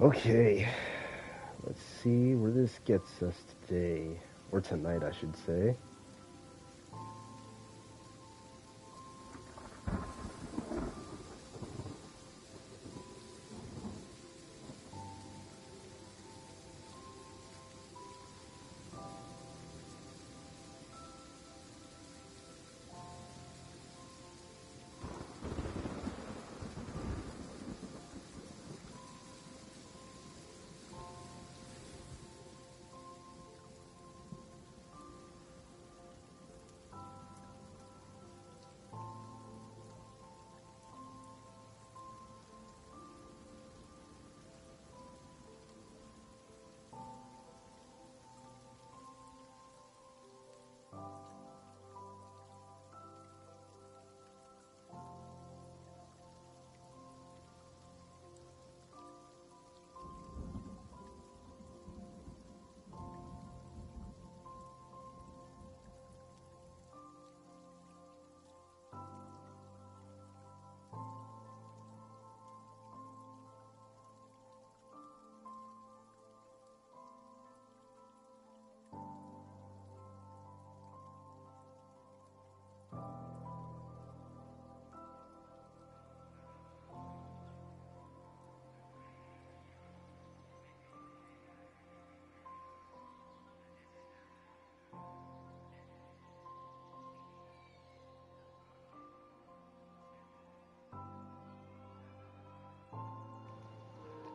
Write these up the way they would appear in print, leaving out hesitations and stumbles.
Okay, let's see where this gets us today. Or tonight, I should say.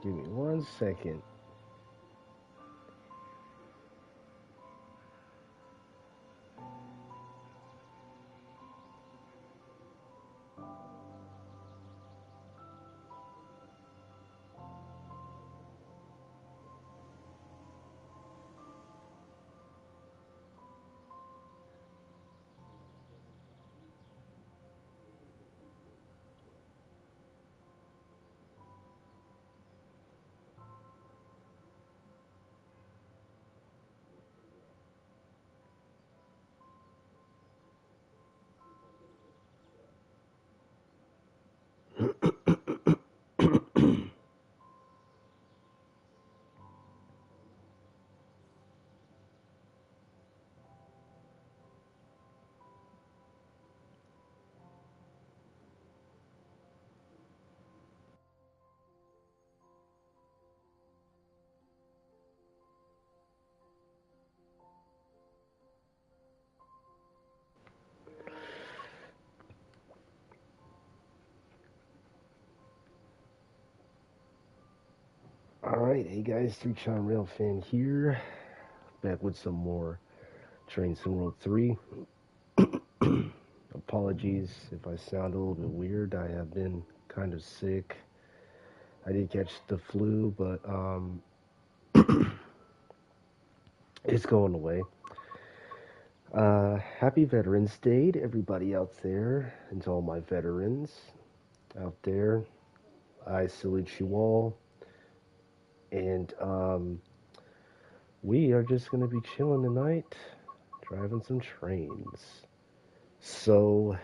Give me 1 second. Alright, hey guys, 3Chon Railfan here. Back with some more Train Sim World 3. Apologies if I sound a little bit weird. I have been kind of sick. I did catch the flu, but it's going away. Happy Veterans Day to everybody out there, and to all my veterans out there. I salute you all, and we are just going to be chilling tonight, driving some trains. So,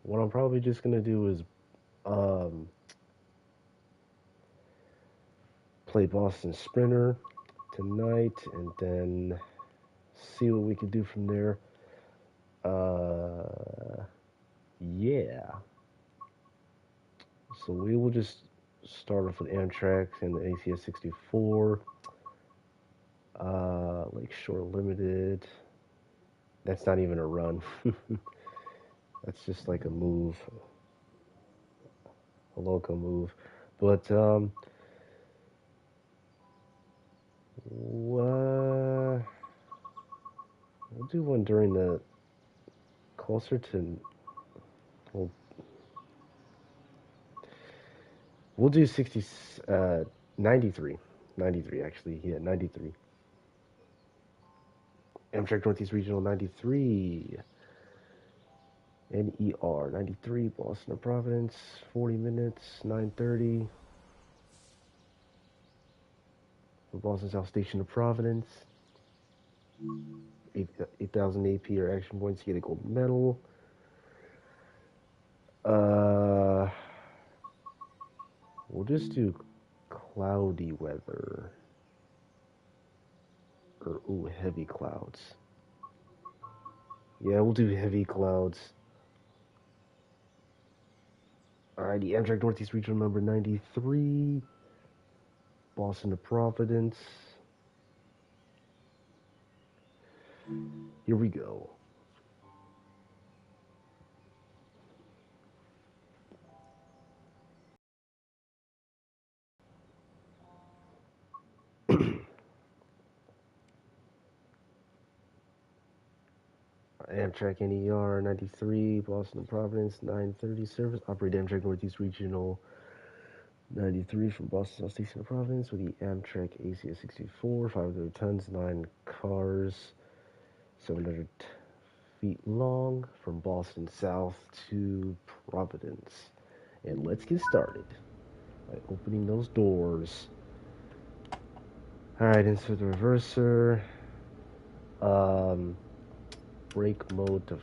what I'm probably just going to do is um, play Boston Sprinter tonight, and then see what we can do from there. Yeah. So we will just start off with Amtrak and the ACS 64, Lakeshore Limited. That's not even a run. That's just like a move, a local move. But we'll do one during the closer to. We'll, we'll do 60, 93, 93 actually. Yeah, 93. Amtrak Northeast Regional 93. NER 93, Boston to Providence, 40 minutes, 9:30. From Boston South Station to Providence, 8,000 AP or action points, you get a gold medal. we'll just do cloudy weather. Or, ooh, heavy clouds. Yeah, we'll do heavy clouds. Alrighty, Amtrak Northeast Regional number 93. Boston to Providence. Here we go. Amtrak NER 93, Boston to Providence, 9:30 service. Operate Amtrak Northeast Regional 93 from Boston South Station to Providence with the Amtrak ACS 64, 500 tons, 9 cars, 700 feet long from Boston South to Providence. And let's get started by opening those doors. Alright, insert the reverser. Brake mode to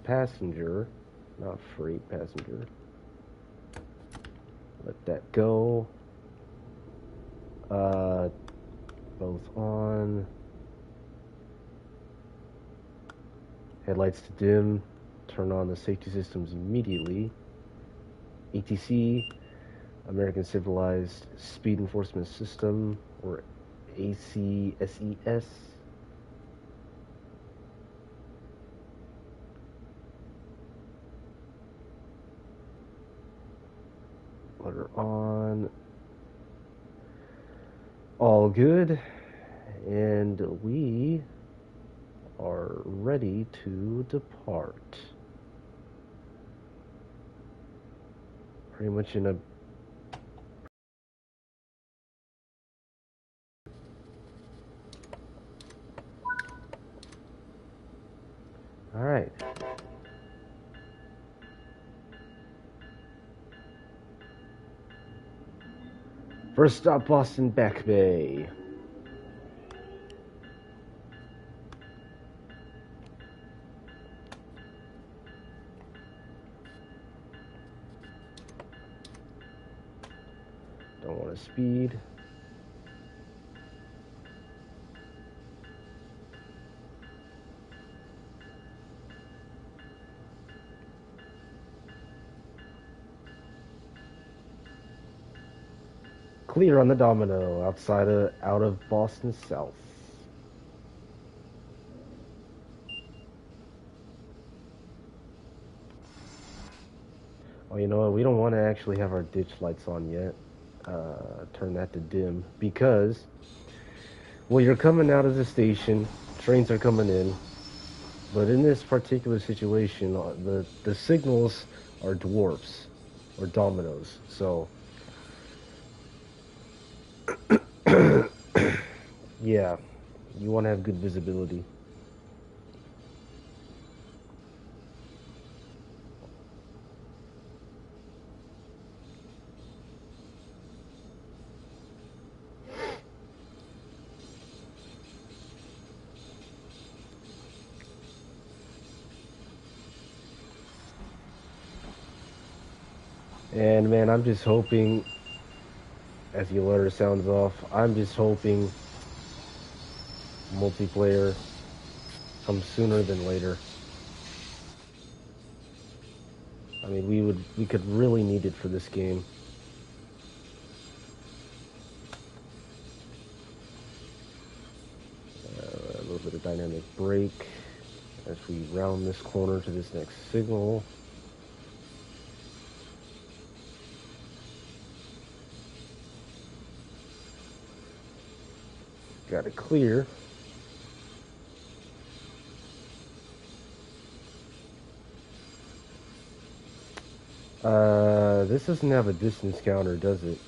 passenger, not freight, passenger. Let that go. Both on. Headlights to dim. Turn on the safety systems immediately. ATC, American Civilized Speed Enforcement System, or ACSES. Motor on. All good. And we are ready to depart. Pretty much in a all right. First stop, Boston Back Bay. Don't want to speed. Clear on the Domino, out of Boston South. Oh, you know what? We don't want to actually have our ditch lights on yet. Turn that to dim because, well, you're coming out of the station, trains are coming in, but in this particular situation, the signals are dwarfs or dominoes. So, yeah, you want to have good visibility. And man, I'm just hoping, as the letter sounds off, I'm just hoping multiplayer comes sooner than later. I mean, we could really need it for this game. A little bit of dynamic brake as we round this corner to this next signal. Got it clear. This doesn't have a distance counter, does it?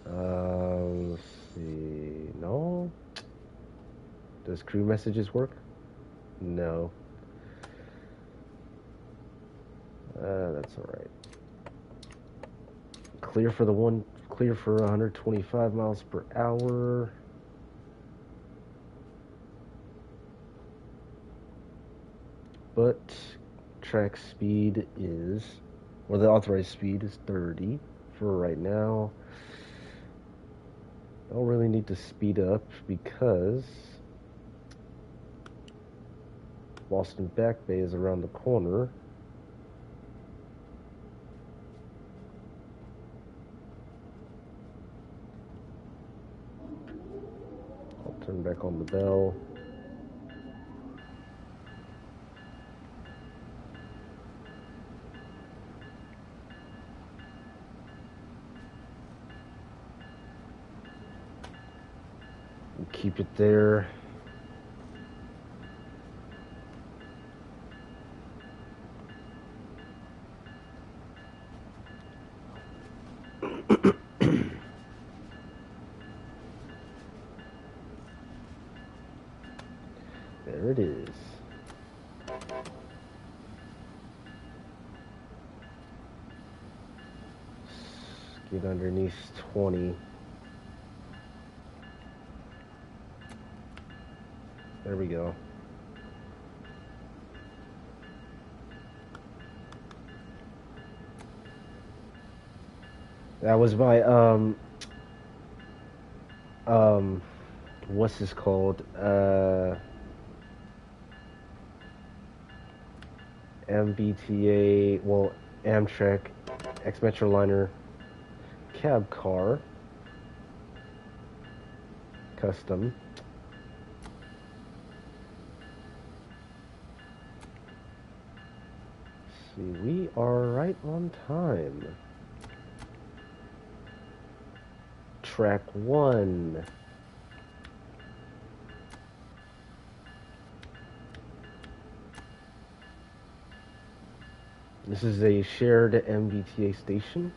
Let's see. No? Does crew messages work? No. That's alright. clear for 125 miles per hour. But track speed is, or the authorized speed is 30 for right now. I don't really need to speed up because Boston Back Bay is around the corner. I'll turn back on the bell. Keep it there. There it is. Get underneath 20. There we go. That was my what's this called? MBTA, well, Amtrak X-Metroliner cab car, custom. See, we are right on time. Track 1. This is a shared MBTA station.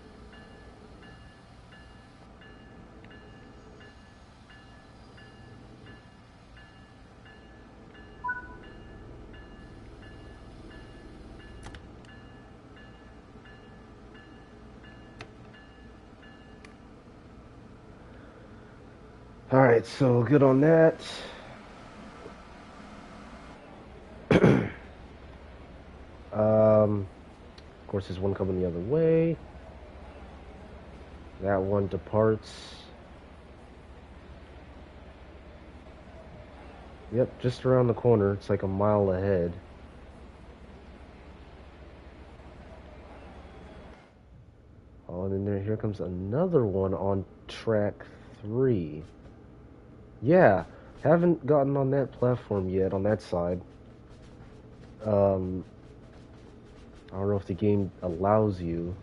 Alright, so good on that. Of course, there's one coming the other way. That one departs. Yep, just around the corner. It's like a mile ahead. Oh, and then here comes another one on track 3. Yeah, haven't gotten on that platform yet, on that side. I don't know if the game allows you,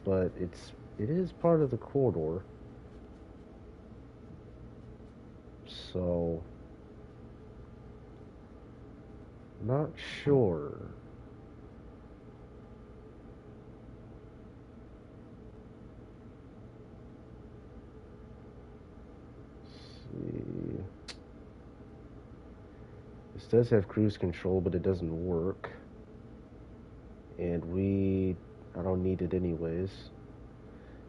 but it is part of the corridor. So, not sure. Let's see. This does have cruise control, but it doesn't work. And I don't need it anyways,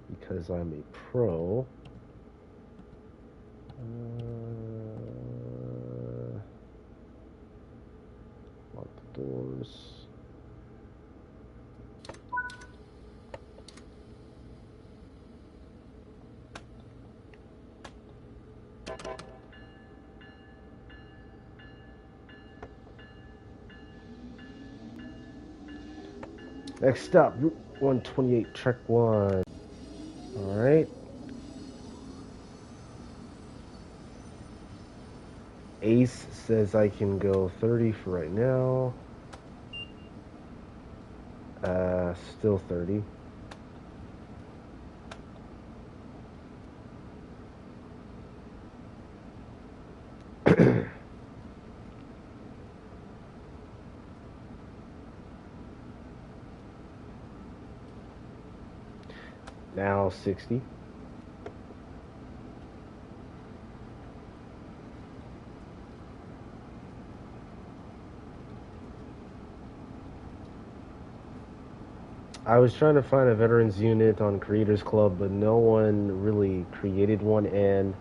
because I'm a pro. Lock the doors. Next stop, Route 128, Track 1. Alright. Ace says I can go 30 for right now. Still 30. Now 60. I was trying to find a veterans unit on Creators Club, but no one really created one, and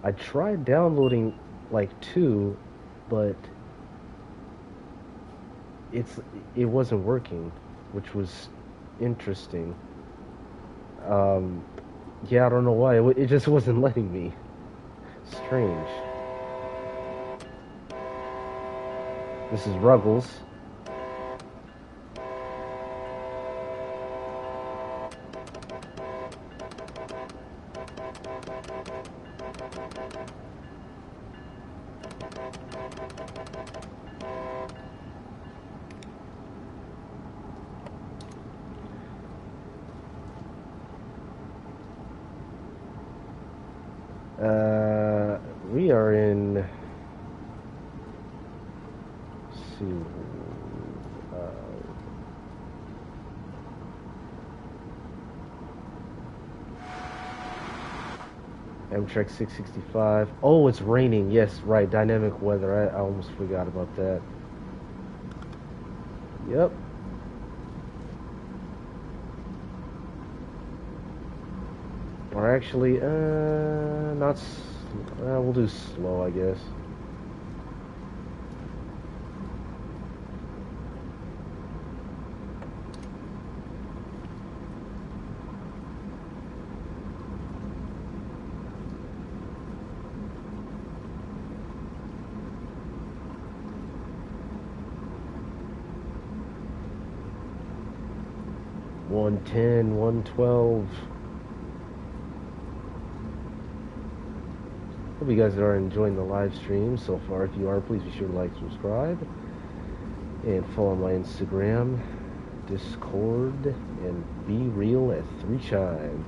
I tried downloading like two, but it wasn't working, which was interesting. Um, yeah, I don't know why. It just wasn't letting me. Strange. This is Ruggles. We are in. Let's see. Amtrak 665. Oh, it's raining. Yes, right. Dynamic weather. I almost forgot about that. Yep. Or actually, not. We'll do slow, I guess. One 112. Hope you guys are enjoying the live stream so far. If you are, please be sure to like, subscribe, and follow my Instagram, Discord, and Be Real at 3Chime.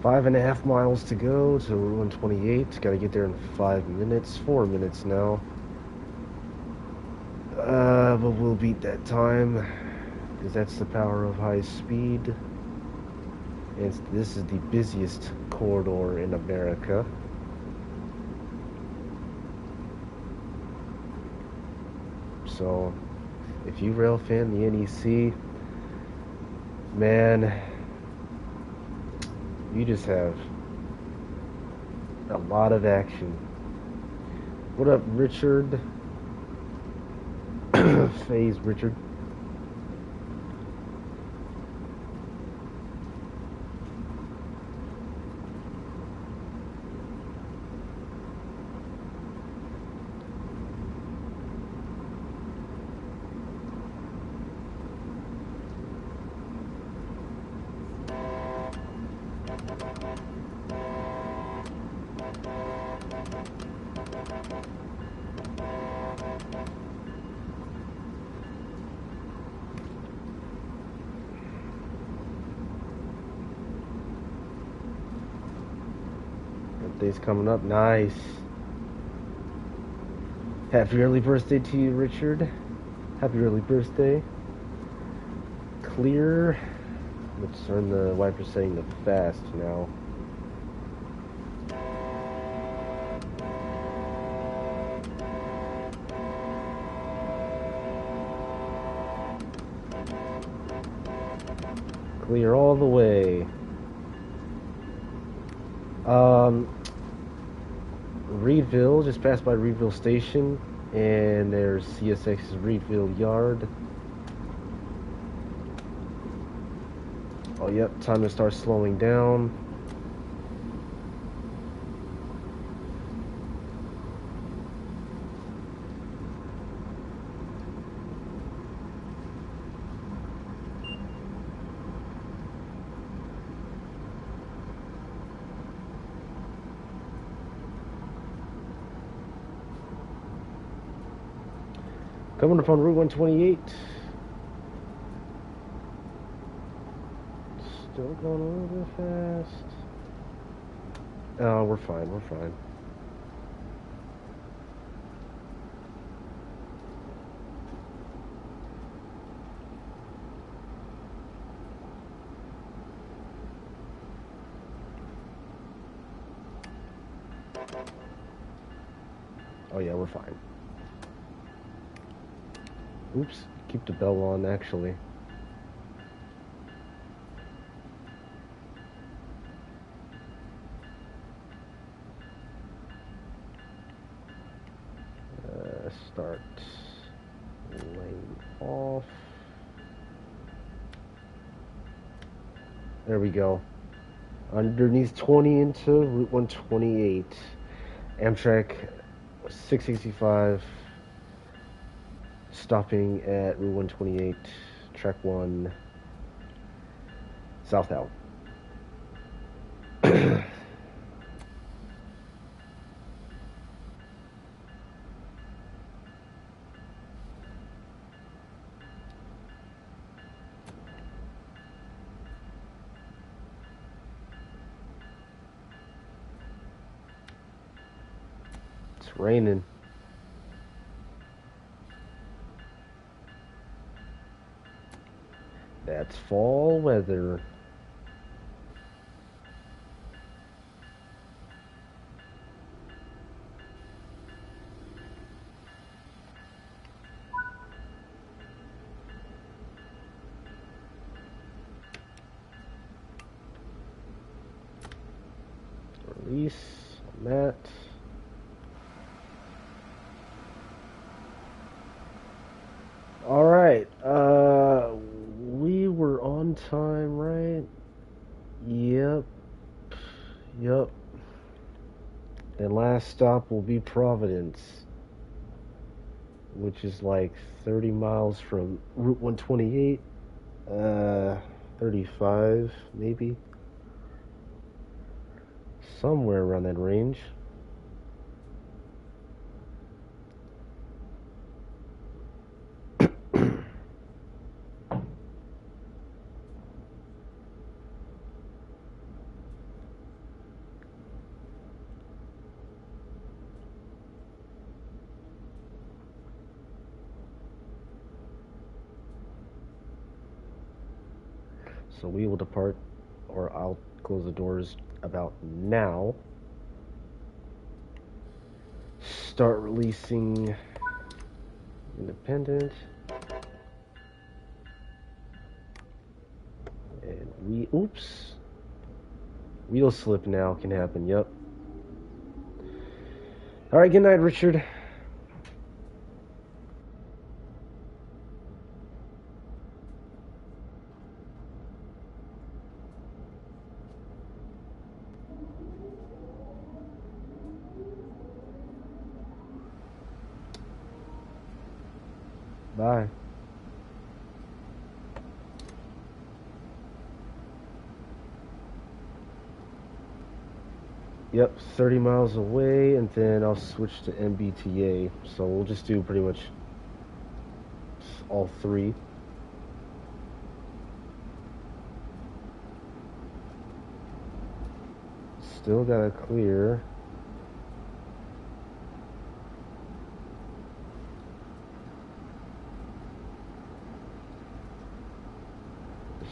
Five and a half miles to go to 128. Got to get there in 5 minutes. 4 minutes now. But we'll beat that time, because that's the power of high speed. And this is the busiest corridor in America. So, if you rail fan the NEC, man, you just have a lot of action. What up, Richard? Phase Richard. Birthday's coming up. Nice. Happy early birthday to you, Richard. Happy early birthday. Clear. Let's turn the wiper setting to fast now. Clear all the way. Reedville, just passed by Reedville Station, and there's CSX's Reedville Yard. Oh, yep, time to start slowing down. Coming up on Route 128. Still going a little bit fast. Oh, we're fine, we're fine. Oh yeah, we're fine. Oops, keep the bell on actually. Start lane off. There we go. Underneath 20 into Route 128. Amtrak 665 stopping at Route 128, track 1, southbound. It's raining. That's fall weather. Release on that. All right. We were on time, right? Yep. Yep. And last stop will be Providence, which is like 30 miles from Route 128. 35 maybe. Somewhere around that range. So we will depart, or I'll close the doors about now. Start releasing Independent. And oops. Wheel slip now can happen, yep. Alright, good night, Richard. Bye. Yep, 30 miles away, and then I'll switch to MBTA. So we'll just do pretty much all three. Still gotta clear.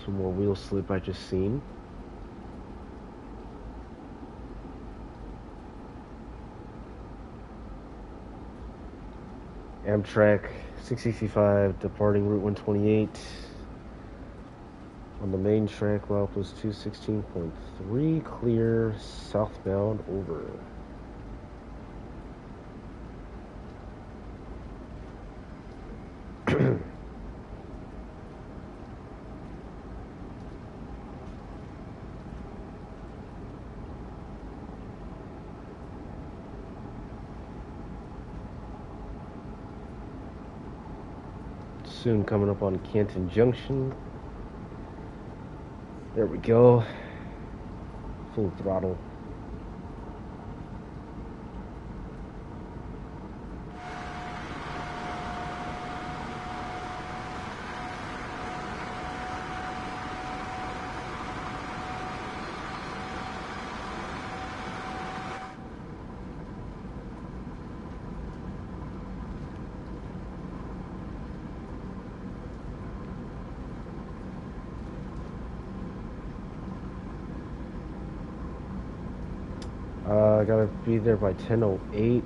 Some more wheel slip I just seen. Amtrak 665 departing Route 128 on the main track, milepost 216.3, clear southbound over. Soon coming up on Canton Junction. There we go. Full throttle. I gotta be there by 10:08.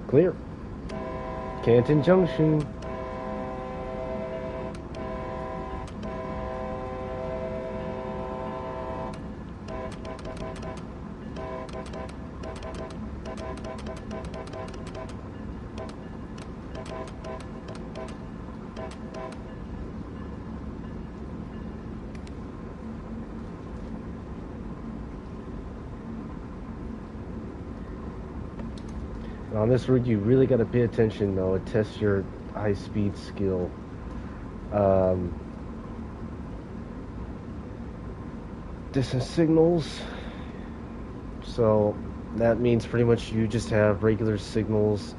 Clear. Canton Junction. On this route, you really got to pay attention, though. It tests your high-speed skill. Distance signals. So that means pretty much you just have regular signals,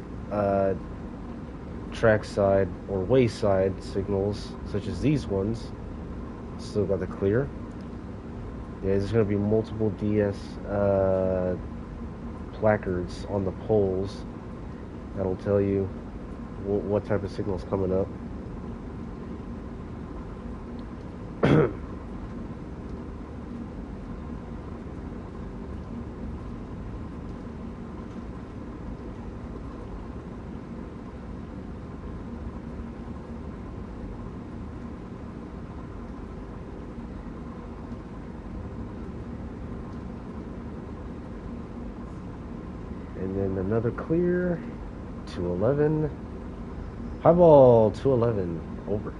trackside or wayside signals, such as these ones. Still got the clear. Yeah, there's going to be multiple DS placards on the poles that'll tell you what type of signal's coming up. And then another clear, 211. Highball, 211, over.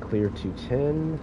Clear 210.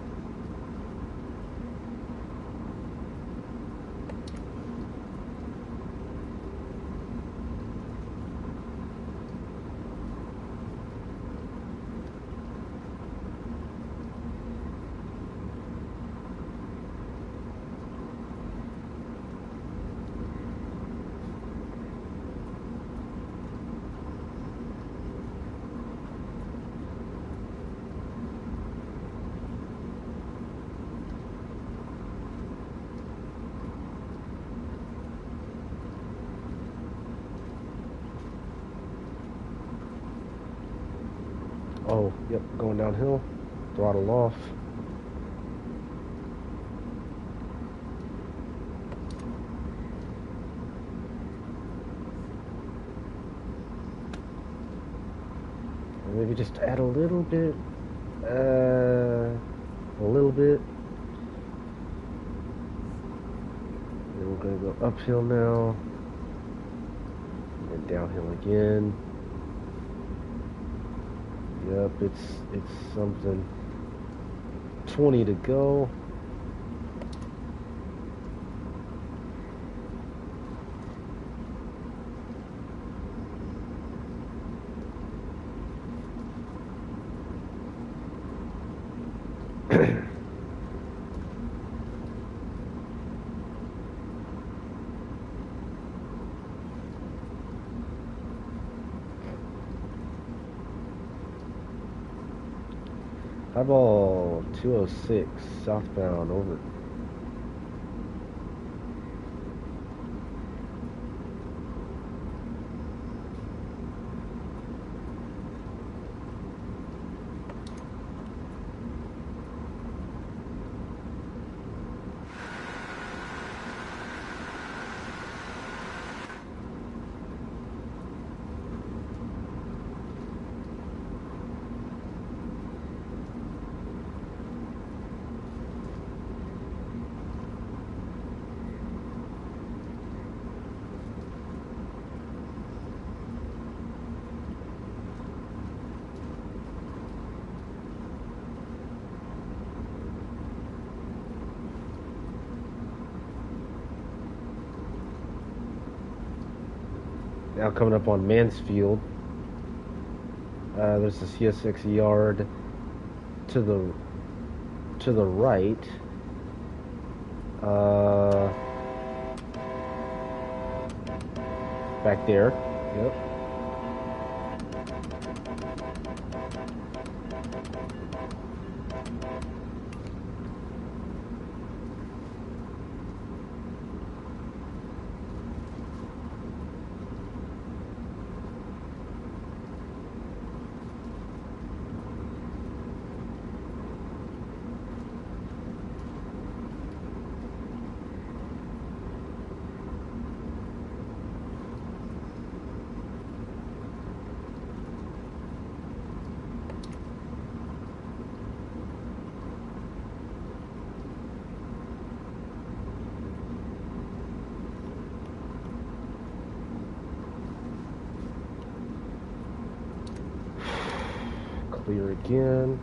Oh, yep, going downhill. Throttle off. Maybe just add a little bit. A little bit. Then we're gonna go uphill now. And downhill again. Yep, it's something. 20 to go. Highball 206 southbound, over. Now coming up on Mansfield, there's the CSX yard to the right. Back there. Yep. Clear again.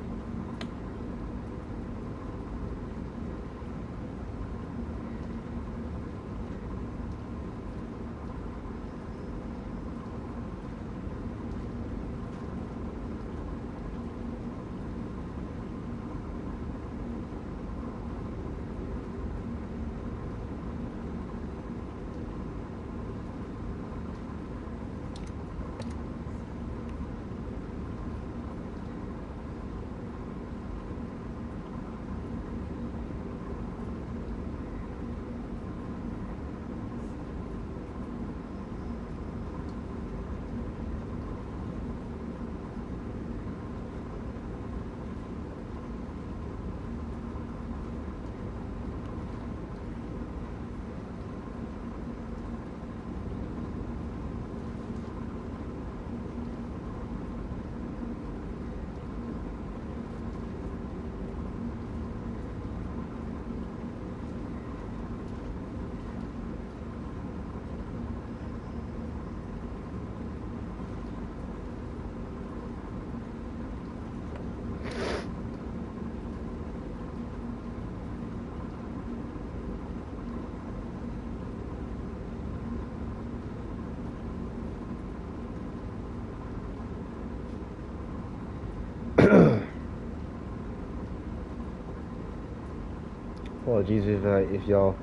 Apologies if y'all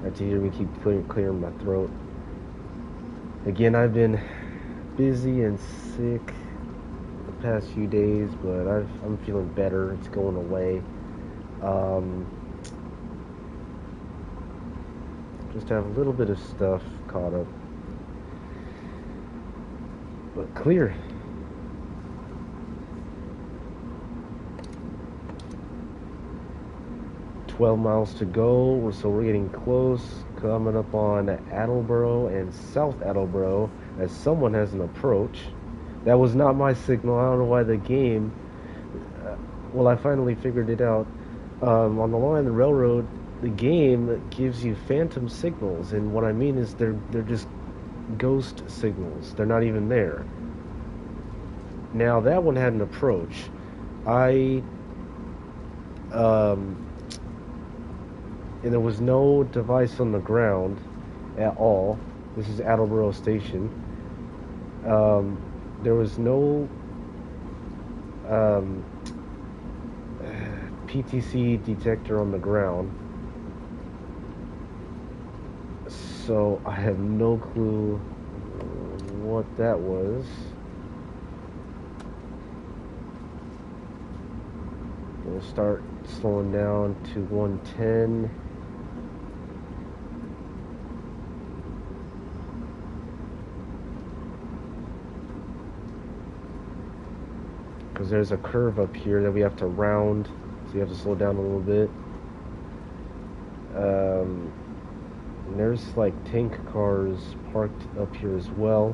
have to hear me keep clearing my throat. Again, I've been busy and sick the past few days, but I'm feeling better. It's going away. Just have a little bit of stuff caught up, but clear. $12 miles to go, so we're getting close. Coming up on Attleboro and South Attleboro, as someone has an approach. That was not my signal. I don't know why the game. Well, I finally figured it out. On the Long Island Railroad, the game gives you phantom signals, and what I mean is they're just ghost signals. They're not even there. Now that one had an approach. And there was no device on the ground at all. This is Attleboro Station. There was no PTC detector on the ground. So I have no clue what that was. We'll start slowing down to 110. Because there's a curve up here that we have to round, so you have to slow down a little bit. And there's like tank cars parked up here as well.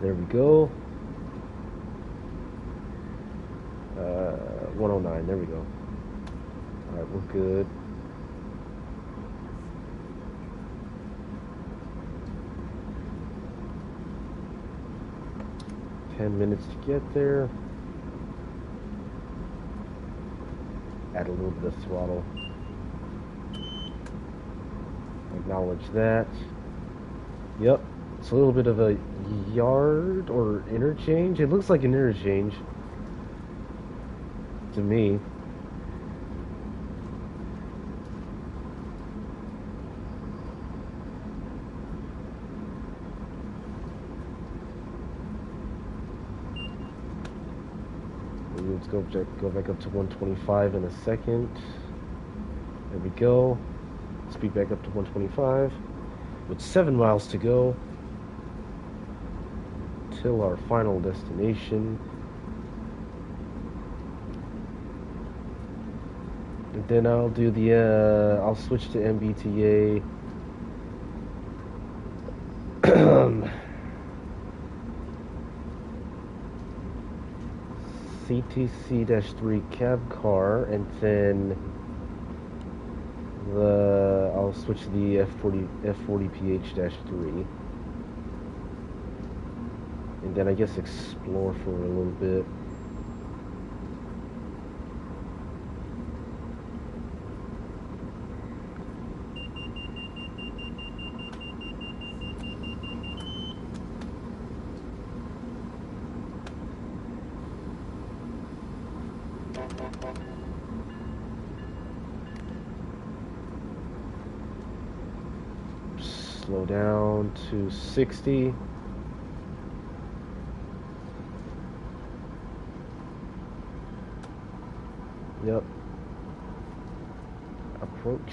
There we go. 109, there we go. Alright, we're good. Minutes to get there. Add a little bit of throttle. Acknowledge that. Yep. It's a little bit of a yard or interchange. It looks like an interchange to me. Let's go back up to 125 in a second. There we go. Speed back up to 125. With 7 miles to go till our final destination. And then I'll do the I'll switch to MBTA. CTC-3 cab car, and then I'll switch to the F40PH-3, and then I guess explore for a little bit. Slow down to 60. Yep. Approach.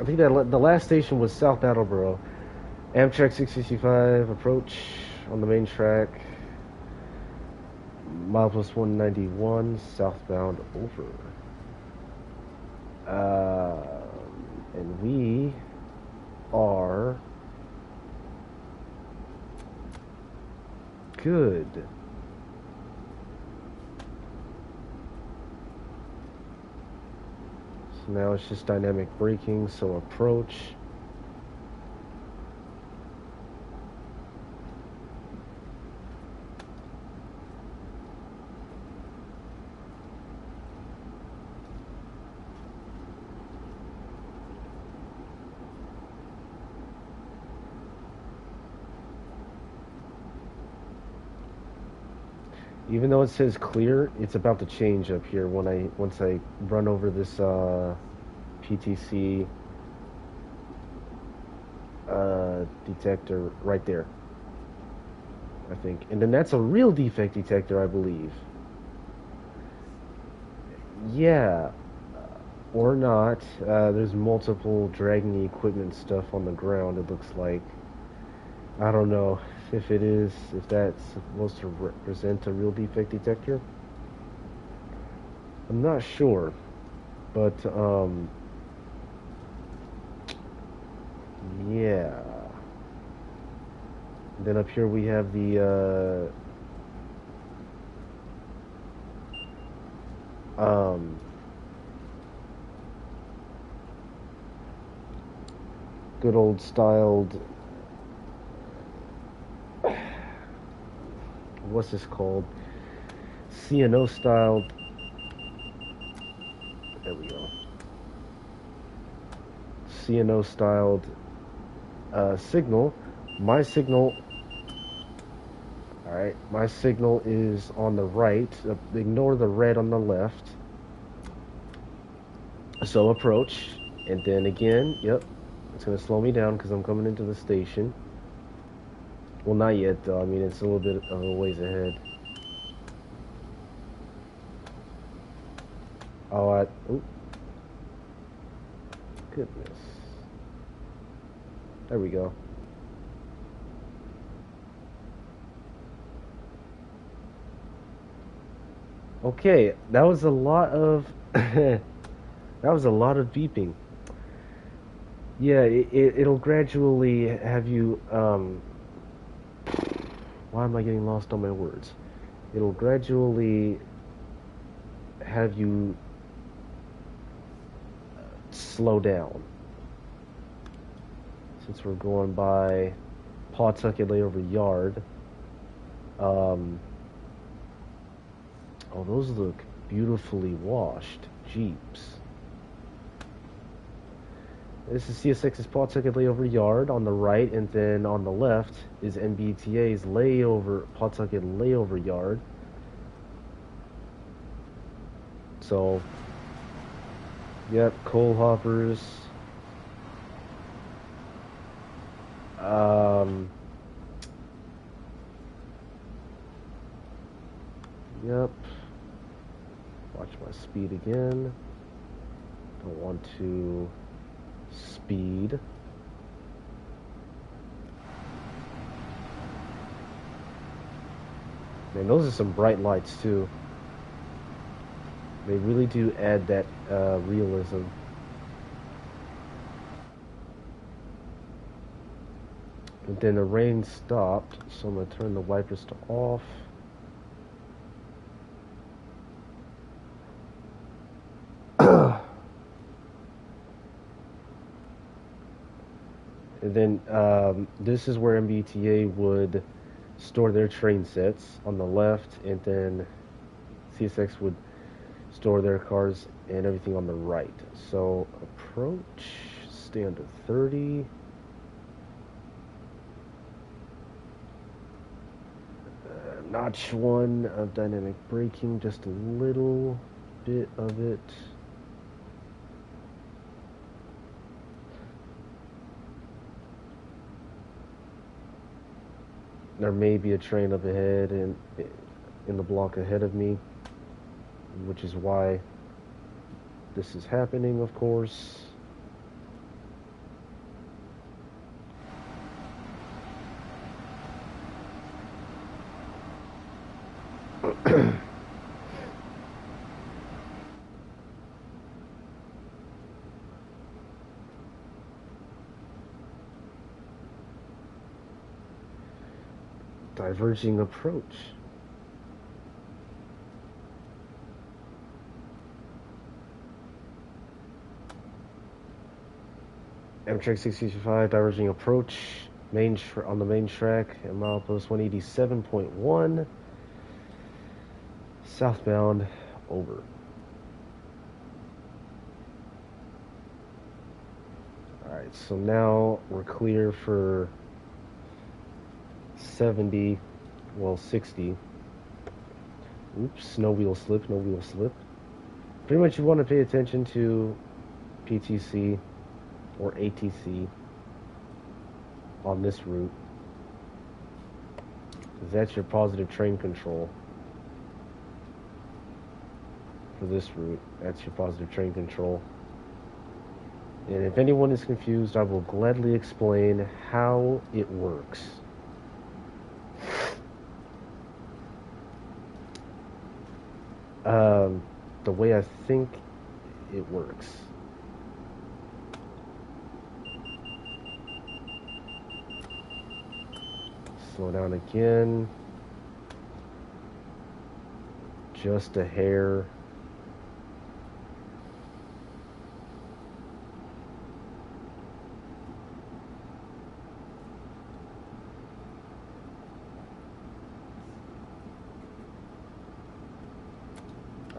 I think that the last station was South Battleboro. Amtrak 665, approach on the main track. Milepost 191, southbound over. And we are good. So now it's just dynamic braking, so approach. Even though it says clear, it's about to change up here once I run over this PTC detector right there, I think. And then that's a real defect detector, I believe. Yeah, or not. There's multiple dragging equipment stuff on the ground, it looks like. I don't know if that's supposed to represent a real defect detector. I'm not sure, but yeah. And then up here we have the good old styled, what's this called? CNO styled. There we go. CNO styled signal. My signal. Alright, my signal is on the right. Ignore the red on the left. So approach. And then again, yep. It's going to slow me down because I'm coming into the station. Well, not yet, though. I mean, it's a little bit of a ways ahead. Oh, goodness. There we go. Okay, that was a lot of that was a lot of beeping. Yeah, it'll gradually have you why am I getting lost on my words? It'll gradually have you slow down. Since we're going by Pawtucket Layover Yard. Oh, those look beautifully washed Jeeps. This is CSX's Pawtucket layover yard on the right, and then on the left is MBTA's Pawtucket layover yard. So, yep, coal hoppers. Yep. Watch my speed again. Don't want to speed. Man, those are some bright lights too. They really do add that realism. And then the rain stopped, so I'm going to turn the wipers to off. And then this is where MBTA would store their train sets on the left, and then CSX would store their cars and everything on the right. So approach, stay under 30. Notch 1 of dynamic braking, just a little bit of it. There may be a train up ahead and in the block ahead of me, which is why this is happening, of course. Diverging approach. Amtrak 665 diverging approach on the main track at milepost 187.1 southbound over. Alright, so now we're clear for 70, well 60. Oops, no wheel slip, no wheel slip. Pretty much you want to pay attention to PTC or ATC on this route, because that's your positive train control. For this route, that's your positive train control. And if anyone is confused, I will gladly explain how it works. The way I think it works. Slow down again. Just a hair.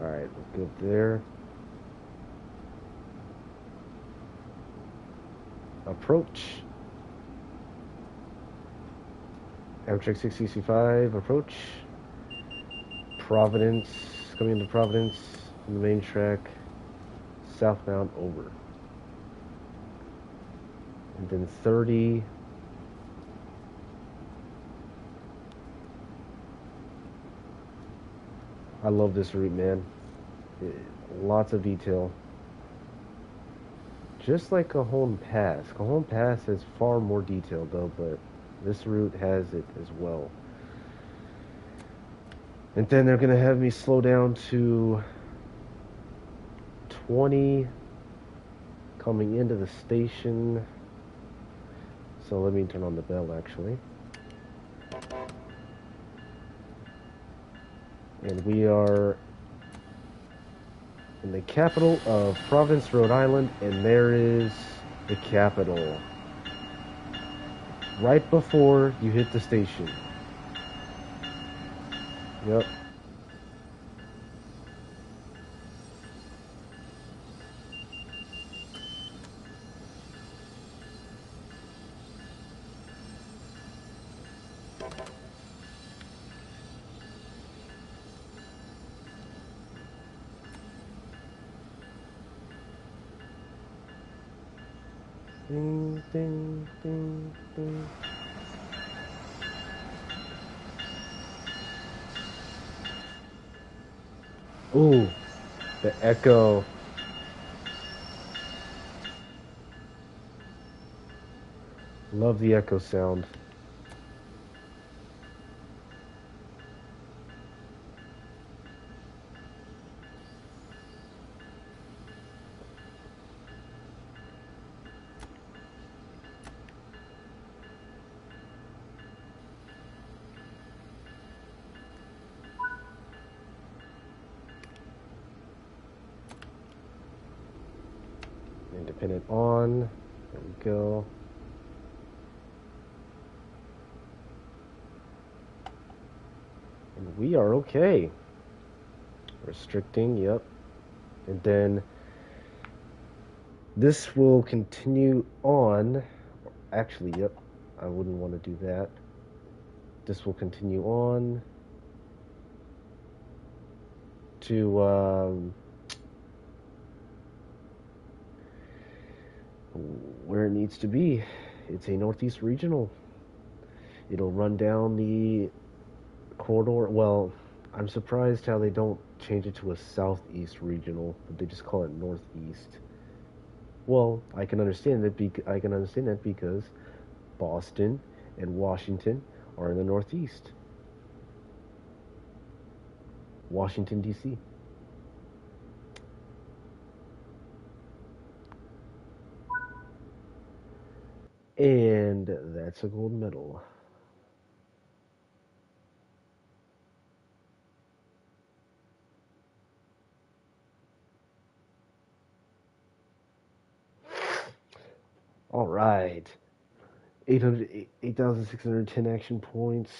Alright, we're good there. Approach. Amtrak 665, approach. Providence, coming into Providence on the main track, southbound over. And then 30. I love this route, man. Lots of detail. Just like Cajon Pass. Cajon Pass has far more detail though, but this route has it as well. And then they're gonna have me slow down to 20 coming into the station. So let me turn on the bell actually. And we are in the capital of Providence, Rhode Island, and there is the Capitol. Right before you hit the station. Yep. Ding, ding, ding, ding. Ooh, the echo. Love the echo sound. Independent on. There we go. And we are okay. Restricting, yep. And then this will continue on. Actually, yep. I wouldn't want to do that. This will continue on to where it needs to be. It's a Northeast Regional. It'll run down the corridor. Well, I'm surprised how they don't change it to a Southeast Regional, but they just call it Northeast. Well, I can understand that. I can understand that because Boston and Washington are in the Northeast. Washington D.C. And that's a gold medal. All right. 8,610 action points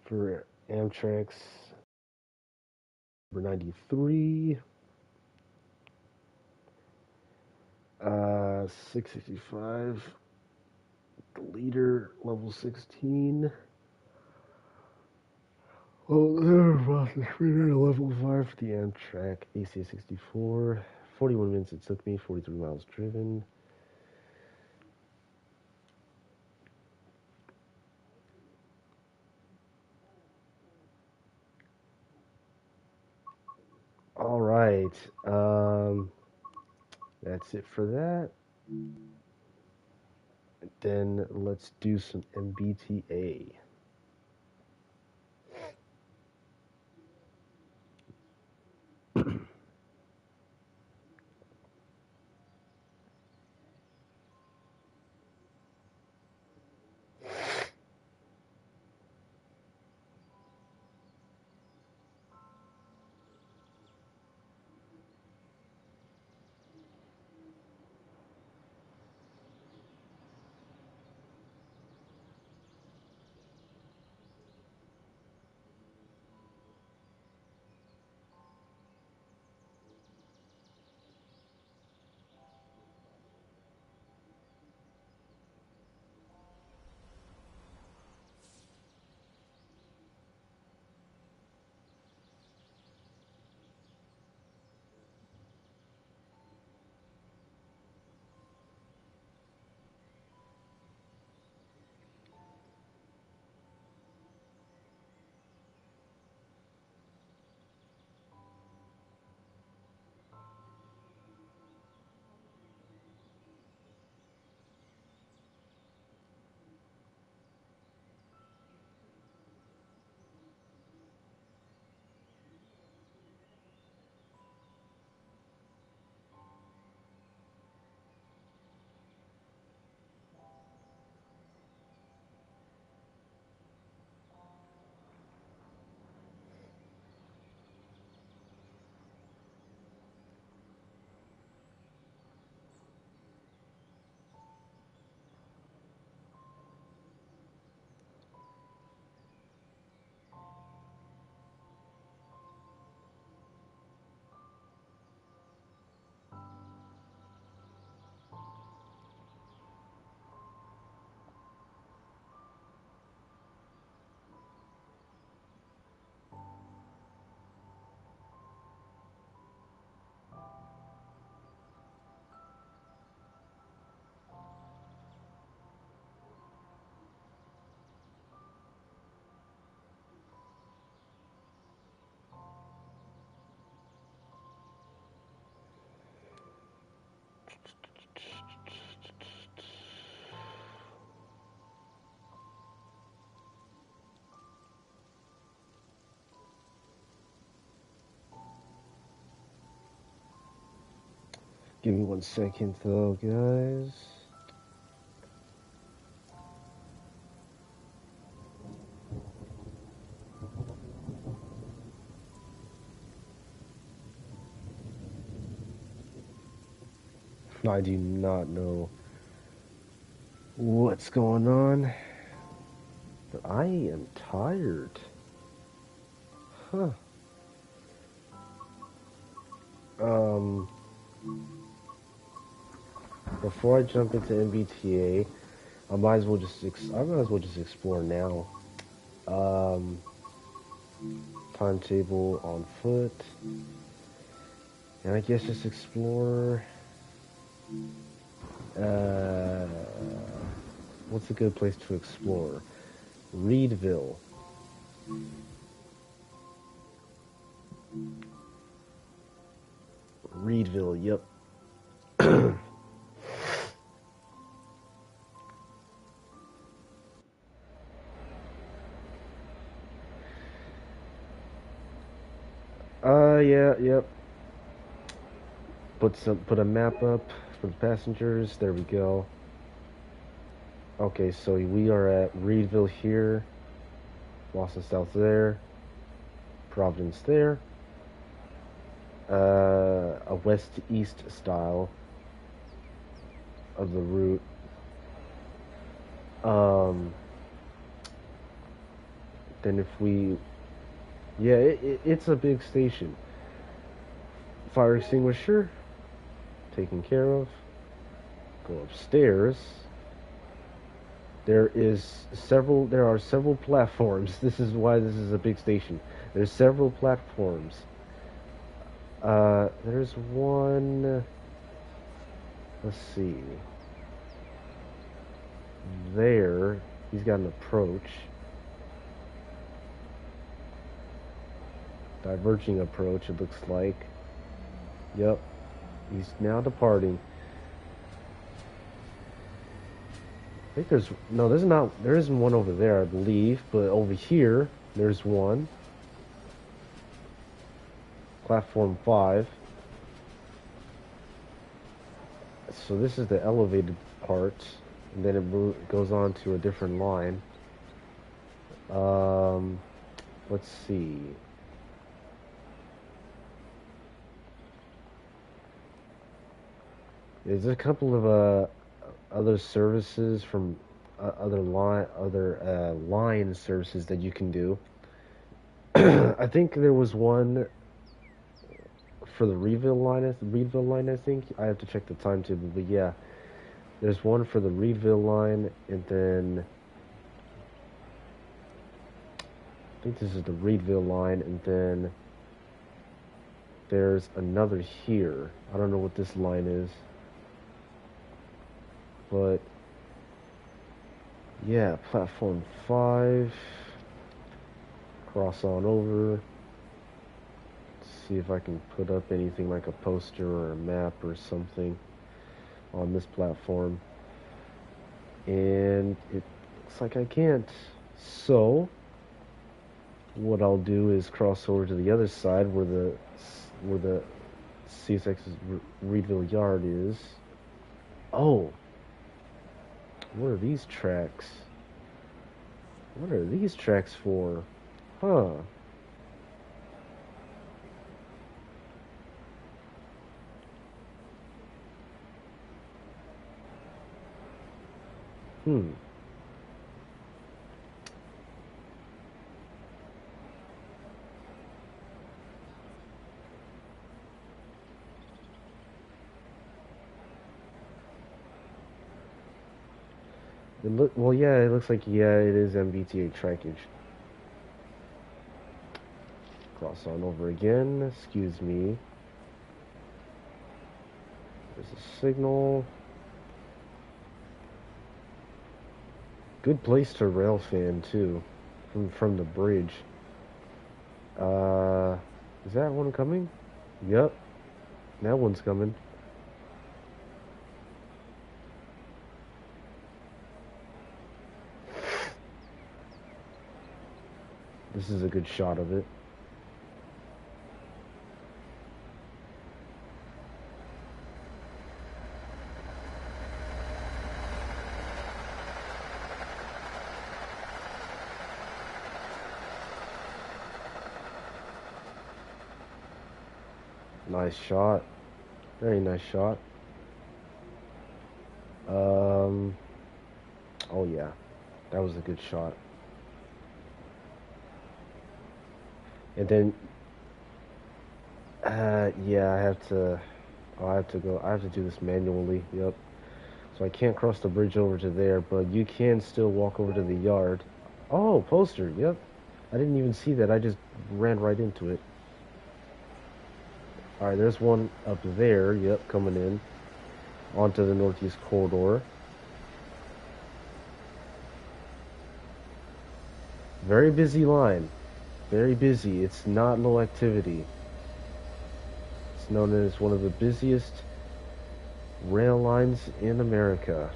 for Amtrak's number 93. 665. The leader, level 16. Oh, level 5 for the Amtrak AC 64. 41 minutes it took me, 43 miles driven. All right. That's it for that. Then let's do some MBTA. Give me 1 second though, guys. I do not know what's going on, but I am tired. Huh. Um, before I jump into MBTA, I might as well just explore now. Timetable on foot, and I guess just explore. What's a good place to explore? Reedville. Reedville, yep. Yeah, yep. Put a map up for the passengers. There we go. Okay, so we are at Reedville here, Boston South there, Providence there. A west-east style of the route. Then if we, yeah, it's a big station. Fire extinguisher, taken care of. Go upstairs. There are several platforms. This is why this is a big station. There's several platforms. There's one, let's see. There, he's got an approach. Diverging approach, it looks like. Yep. He's now departing. I think there isn't one over there, I believe, but over here, there's one. Platform 5. So this is the elevated part, and then it goes on to a different line. Let's see. There's a couple of other services from other line services that you can do. I think there was one for the Reedville line. I think I have to check the timetable, but yeah, there's one for the Reedville line, and then I think this is the Reedville line, and then there's another here. I don't know what this line is, but yeah, platform 5. Cross on over. See if I can put up anything like a poster or a map or something on this platform. And it looks like I can't. So what I'll do is cross over to the other side where the CSX's Reedville Yard is. Oh, what are these tracks? What are these tracks for? Huh. Hmm. Well, yeah, it looks like, yeah, it is MBTA trackage. Cross on over again. Excuse me. There's a signal. Good place to rail fan too, from the bridge. Is that one coming? Yep, that one's coming. This is a good shot of it. Nice shot. Very nice shot. Um, oh yeah, that was a good shot. And then, yeah, I have to. Oh, I have to go. I have to do this manually. Yep. So I can't cross the bridge over to there, but you can still walk over to the yard. Oh, poster. Yep. I didn't even see that. I just ran right into it. All right, there's one up there. Yep, coming in onto the northeast corridor. Very busy line. Very busy. It's not low activity. It's known as one of the busiest rail lines in America.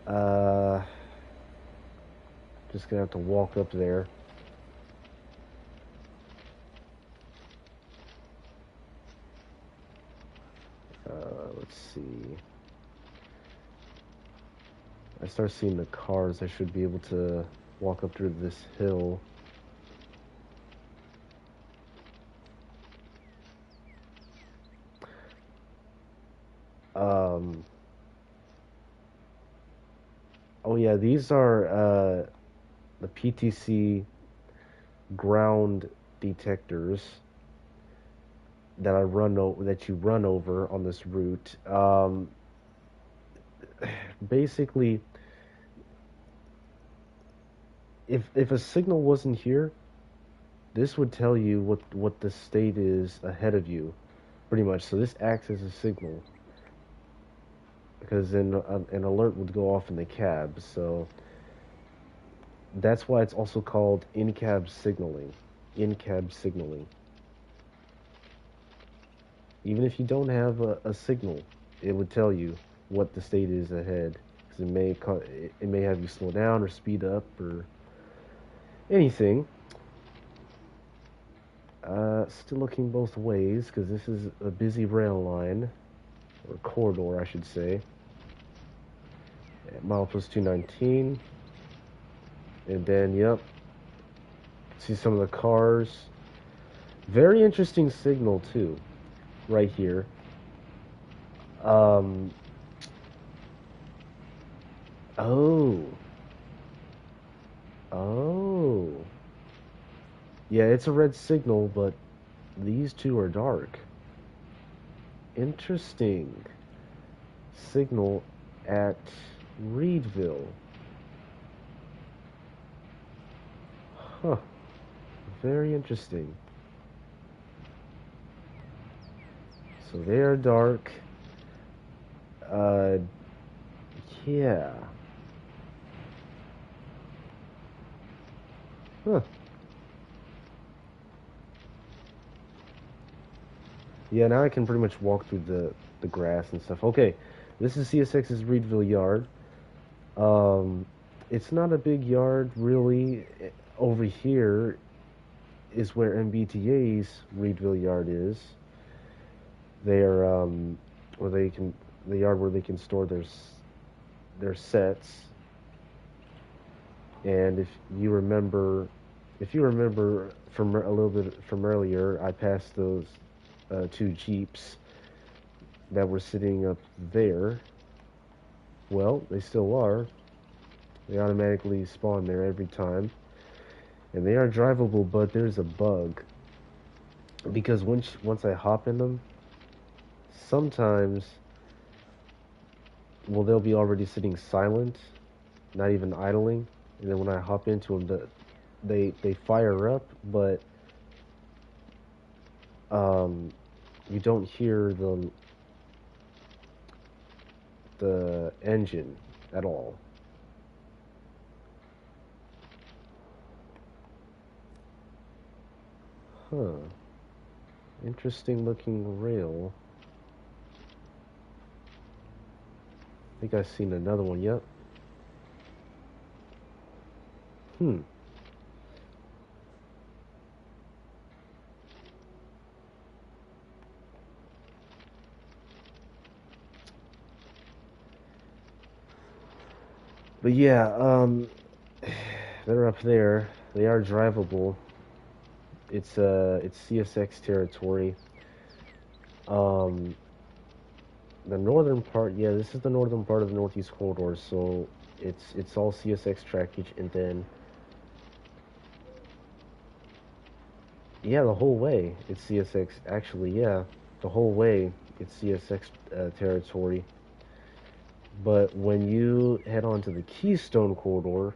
Uh, just gonna have to walk up there. Let's see. I start seeing the cars. I should be able to walk up through this hill. Um, oh yeah, these are the PTC ground detectors that that you run over on this route. Basically, if a signal wasn't here, this would tell you what the state is ahead of you, pretty much. So this acts as a signal because then an alert would go off in the cab. So that's why it's also called in-cab signaling. In-cab signaling. Even if you don't have a signal, it would tell you what the state is ahead. Because it may have you slow down or speed up or anything. Still looking both ways because this is a busy rail line, or corridor, I should say. Milepost 219. And then, yep, see some of the cars. Very interesting signal, too, right here. Oh. Oh. Yeah, it's a red signal, but these two are dark. Interesting. Signal at Reedville. Huh. Very interesting. So they are dark. Yeah. Huh. Yeah, now I can pretty much walk through the grass and stuff. Okay, this is CSX's Reedville Yard. It's not a big yard, really. Over here is where MBTA's Reedville Yard is. They're where they can the yard where they can store their sets. And if you remember from a little bit from earlier, I passed those two Jeeps that were sitting up there. Well, they still are. They automatically spawn there every time. And they are drivable, but there's a bug. Because once I hop in them, sometimes, well, they'll be already sitting silent, not even idling. And then when I hop into them, they fire up, but you don't hear the engine at all. Huh. Interesting looking rail. I think I've seen another one. Yep. Hmm. But yeah, they're up there. They are drivable. It's CSX territory. Um, the northern part, yeah, this is the northern part of the Northeast Corridor, so it's all CSX trackage, and then yeah, the whole way it's CSX. Actually, yeah, the whole way it's CSX territory. But when you head on to the Keystone Corridor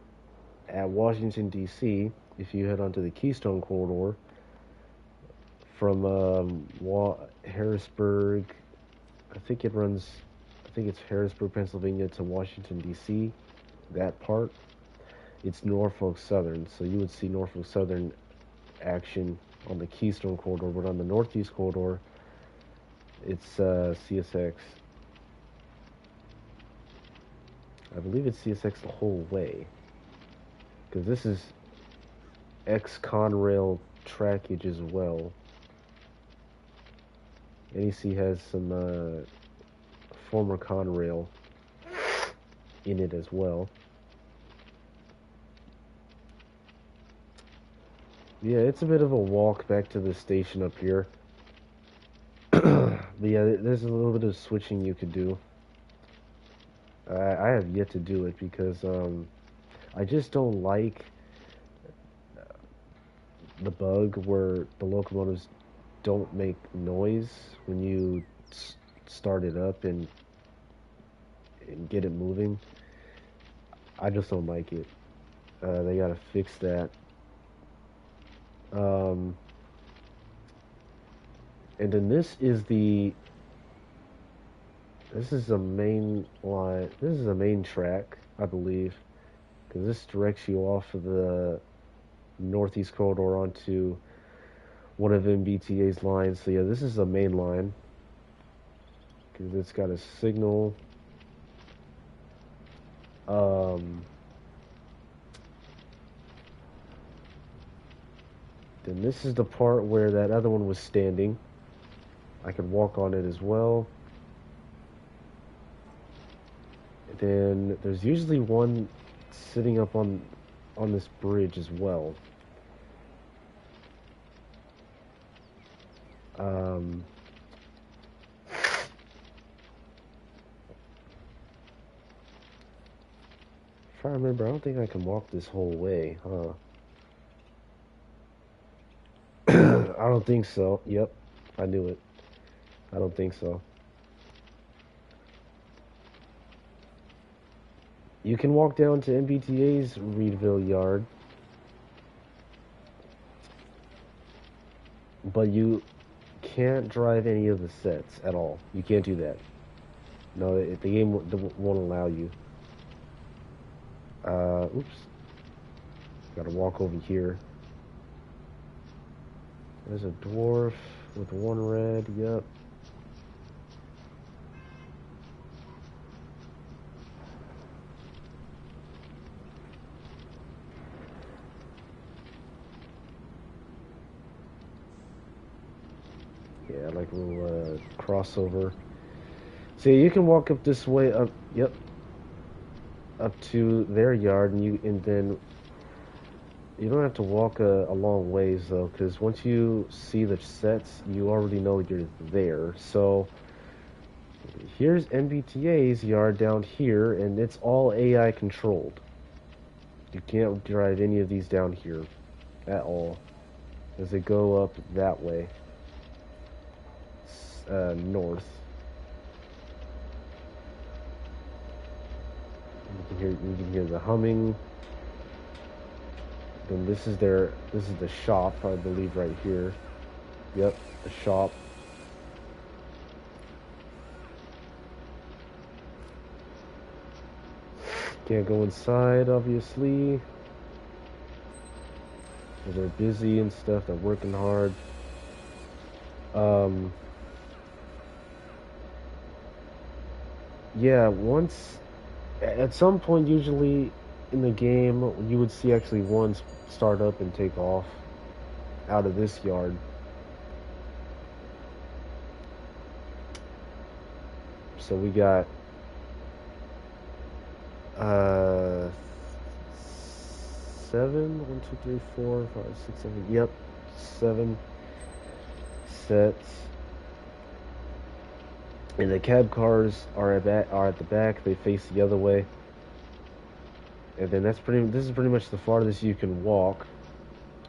at Washington D.C., if you head onto the Keystone Corridor from Harrisburg, I think it runs. I think it's Harrisburg, Pennsylvania to Washington D.C. That part, it's Norfolk Southern. So you would see Norfolk Southern action on the Keystone Corridor, but on the Northeast Corridor, it's CSX. I believe it's CSX the whole way, because this is ex-Conrail trackage as well. NEC has some former Conrail in it as well. Yeah, it's a bit of a walk back to the station up here. But yeah, there's a little bit of switching you could do. I have yet to do it because I just don't like the bug where the locomotives don't make noise when you start it up and get it moving. I just don't like it. They gotta fix that. Um, and then this is the main line. This is the main track, I believe, because this directs you off of the Northeast Corridor onto one of MBTA's lines. So yeah, this is the main line because it's got a signal. Then this is the part where that other one was standing. I could walk on it as well. Then there's usually one sitting up on this bridge as well. If I remember, I don't think I can walk this whole way, huh? I don't think so. Yep, I knew it. I don't think so. You can walk down to MBTA's Reedville yard, but you can't drive any of the sets at all. You can't do that. No, the game won't allow you. Oops. Gotta walk over here. There's a dwarf with one red. Yep. Yeah, like a little crossover. So you can walk up this way up. Yep. Up to their yard, and then you don't have to walk a long ways though, because once you see the sets, you already know you're there. So here's MBTA's yard down here, and it's all AI controlled. You can't drive any of these down here at all, as they go up that way, north. You can hear the humming. Then this is the shop, I believe, right here. Yep, the shop. Can't go inside, obviously. They're busy and stuff. They're working hard. Yeah, at some point, usually in the game, you would see actually one start up and take off out of this yard. So we got Uh, 7, 1, 2, 3, 4, 5, 6, 7. Yep, 7 sets. And the cab cars are at the back. They face the other way. And then this is pretty much the farthest you can walk.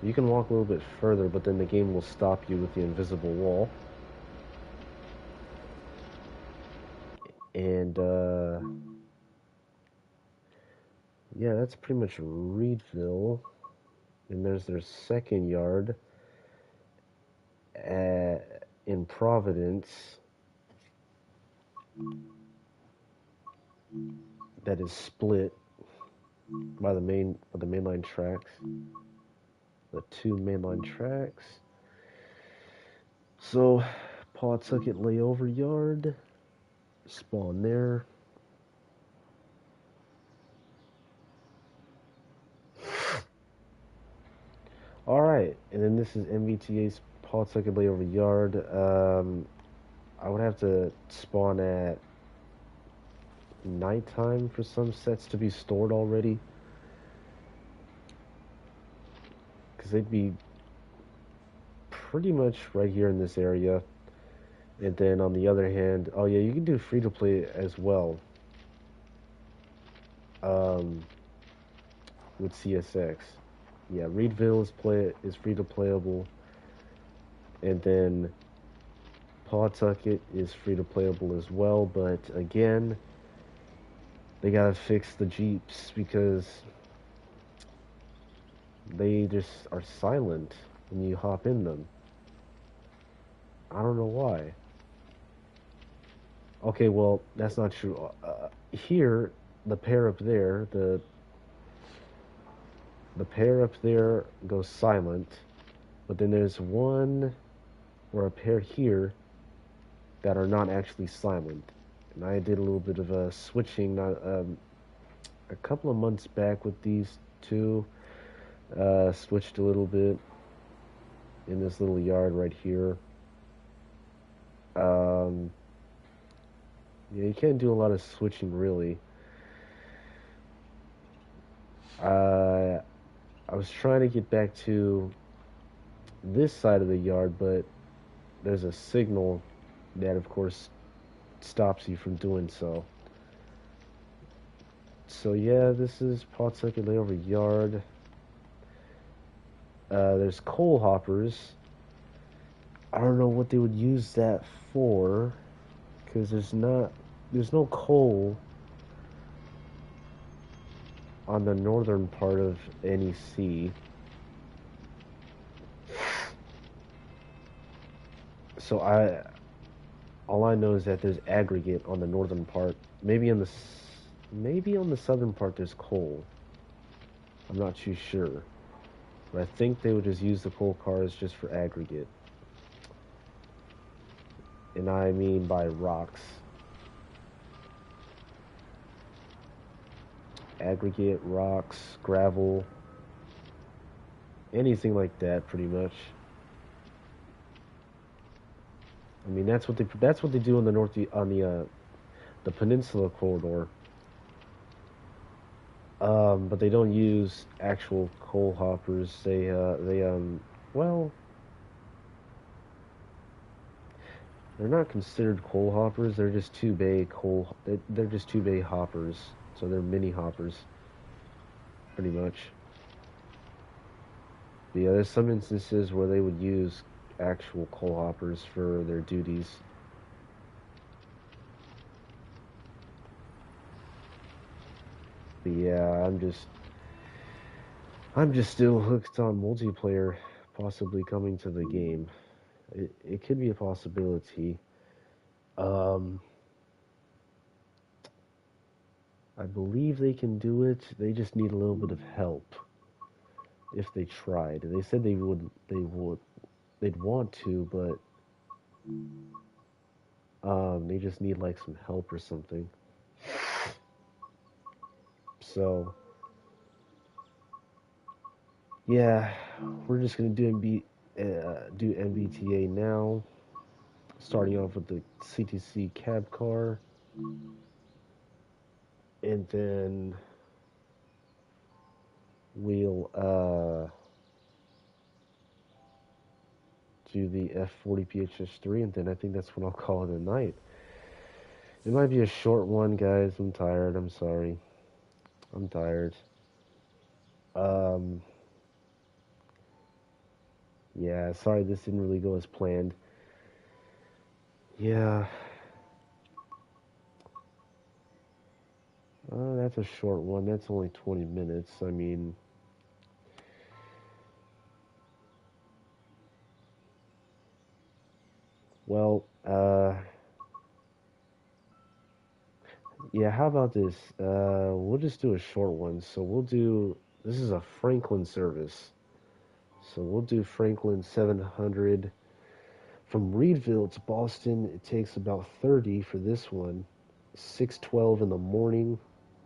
You can walk a little bit further, but then the game will stop you with the invisible wall. And yeah, that's pretty much Reedville. And there's their second yard in Providence that is split by the mainline tracks. The two mainline tracks. So Pawtucket layover yard. Spawn there. Alright, and then this is MBTA's Pawtucket layover yard. I would have to spawn at nighttime for some sets to be stored already. Because they'd be pretty much right here in this area. And then on the other hand, oh yeah, you can do free to play as well. With CSX. Yeah, Reedville is free to playable. And then Pawtucket is free to playable as well, but again, they gotta fix the Jeeps because they just are silent when you hop in them. I don't know why. Okay, well, that's not true. Here, the pair up there, the pair up there goes silent, but then there's one or a pair here that are not actually silent. And I did a little bit of a switching a couple of months back with these two. Switched a little bit in this little yard right here. Yeah, you can't do a lot of switching really. I was trying to get back to this side of the yard, but there's a signal that, of course, stops you from doing so. So yeah, this is Pawtucket layover yard. There's coal hoppers. I don't know what they would use that for, because there's no coal on the northern part of NEC. So all I know is that there's aggregate on the northern part. Maybe on the southern part there's coal. I'm not too sure. But I think they would just use the coal cars just for aggregate. And I mean by rocks. Aggregate, rocks, gravel, anything like that pretty much. I mean that's what they do on the peninsula corridor. But they don't use actual coal hoppers. Well, they're not considered coal hoppers. They're just they're just 2-bay hoppers. So they're mini hoppers, pretty much. But yeah, there's some instances where they would use actual coal hoppers for their duties. But yeah, I'm just still hooked on multiplayer possibly coming to the game. It could be a possibility. Um, I believe they can do it. They just need a little bit of help. If they tried, they said they'd want to, but they just need like some help or something. So yeah, we're just gonna do MBTA now. Starting off with the CTC cab car. And then we'll do the F40 PHS3, and then I think that's when I'll call it a night. It might be a short one, guys. I'm tired. I'm sorry. I'm tired. Um, yeah, sorry this didn't really go as planned. Yeah, that's a short one. That's only 20 minutes. I mean, well, yeah, how about this? We'll just do a short one. So we'll do, this is a Franklin service. So we'll do Franklin 700 from Reedville to Boston. It takes about 30 for this one. 6:12 in the morning.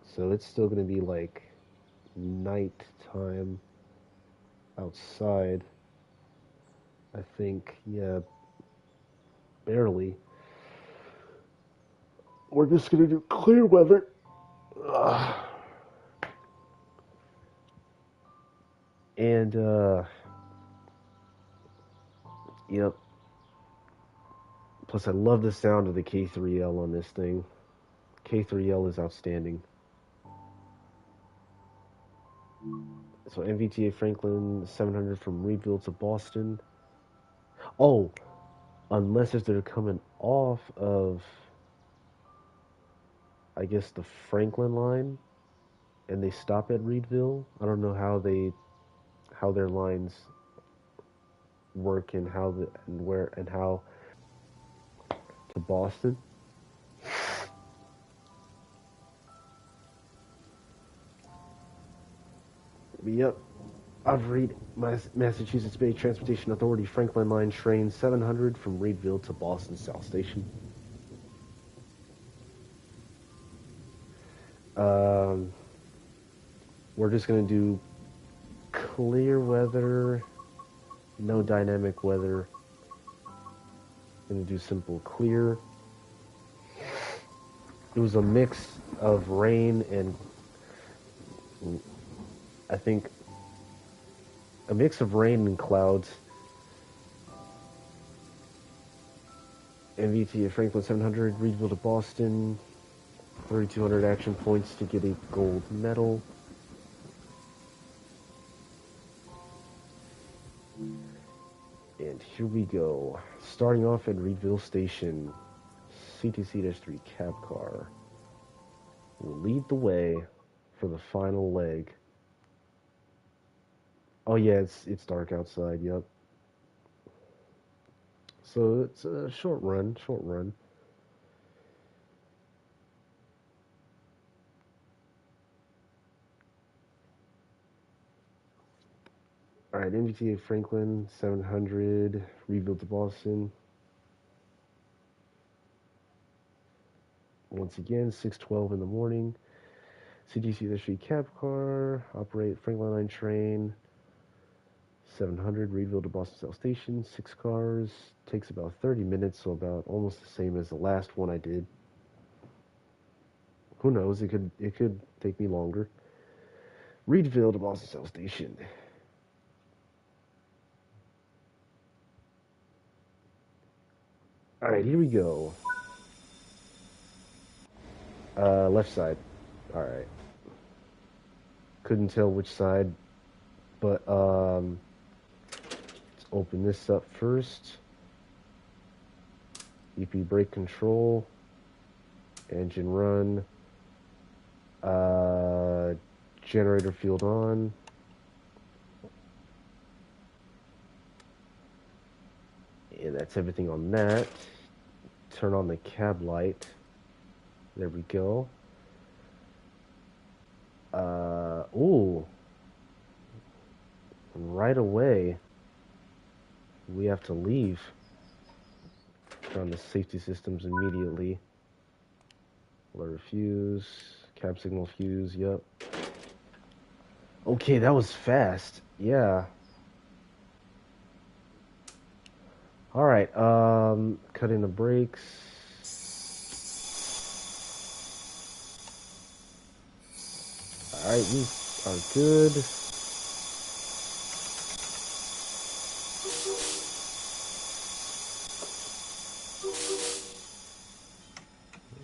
So it's still going to be like night time outside. I think, yeah, barely. We're just going to do clear weather. Ugh. And, yep. Plus, I love the sound of the K3L on this thing. K3L is outstanding. So MVTA Franklin 700 from Reedville to Boston. Oh, unless if they're coming off of, I guess, the Franklin line, and they stop at Reedville. I don't know how their lines work and how the and where and how to Boston. But yep, I've read Massachusetts Bay Transportation Authority Franklin Line train 700 from Reedville to Boston South Station. Um, we're just gonna do clear weather, no dynamic weather. Gonna do simple clear. It was a mix of rain and I think a mix of rain and clouds. MVT at Franklin 700, Reedville to Boston, 3,200 action points to get a gold medal. And here we go. Starting off at Reedville Station, CTC-3 cab car will lead the way for the final leg. Oh yeah, it's dark outside, yep. So it's a short run, short run. Alright, MVTA Franklin, 700, Reedville to Boston. Once again, 6:12 in the morning. CTC-3 cab car, operate Franklin Line train, 700, Reedville to Boston South Station, 6 cars, takes about 30 minutes, so about almost the same as the last one I did. Who knows, it could take me longer. Reedville to Boston South Station. Alright, here we go. Left side. Alright. Couldn't tell which side, but let's open this up first. EP brake control, engine run, generator field on. And that's everything on that. Turn on the cab light. There we go. Ooh. Right away, we have to leave. Turn on the safety systems immediately. Alert fuse, cab signal fuse, yep. Okay, that was fast. Yeah. Alright, cutting the brakes. Alright, we are good.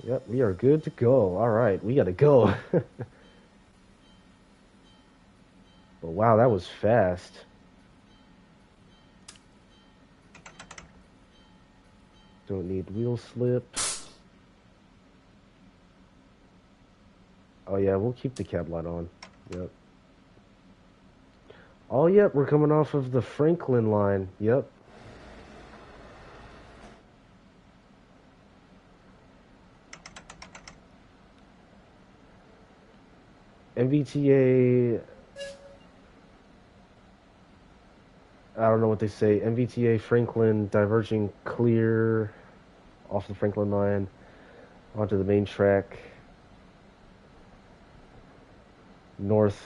Yep, we are good to go. Alright, we gotta go. But wow, that was fast. Don't need wheel slip. Oh yeah, we'll keep the cab light on. Yep. Oh yep, we're coming off of the Franklin line. Yep. MVTA, I don't know what they say. MVTA Franklin diverging clear off the Franklin line onto the main track. Northbound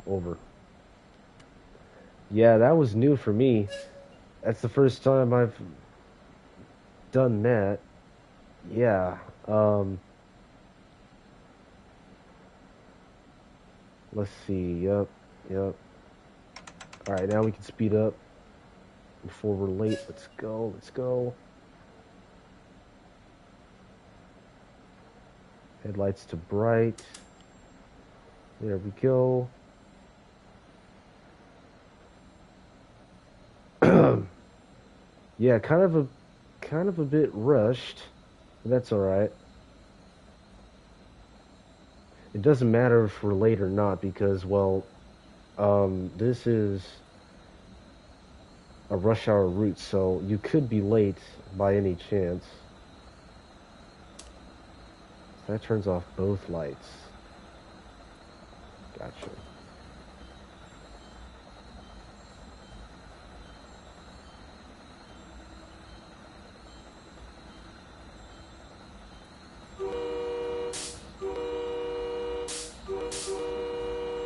over. Yeah, that was new for me. That's the first time I've done that. Yeah. Let's see. Yep. Yep. Alright, now we can speed up before we're late. Let's go. Let's go. Headlights to bright. There we go. Yeah, kind of a bit rushed. But that's alright. It doesn't matter if we're late or not because, well, this is a rush hour route, so you could be late by any chance. That turns off both lights. Gotcha.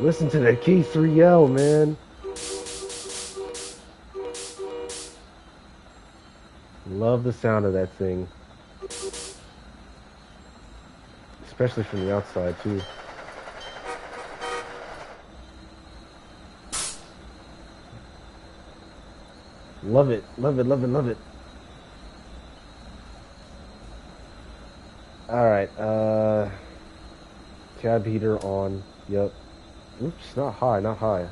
Listen to that K3L, man. Love the sound of that thing. Especially from the outside, too. Love it. Love it, love it, love it. Alright, cab heater on. Yep. Oops, not high, not high.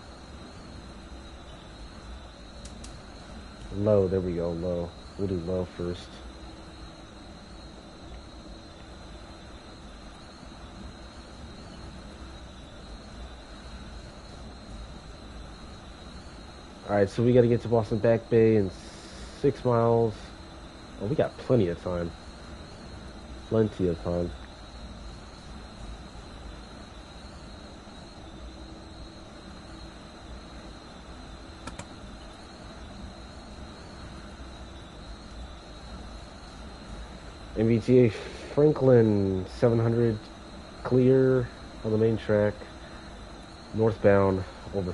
Low, there we go, low. We'll do low first. Alright, so we gotta get to Boston Back Bay in 6 miles. Oh, we got plenty of time. Plenty of time. MBTA Franklin 700 clear on the main track. Northbound, over.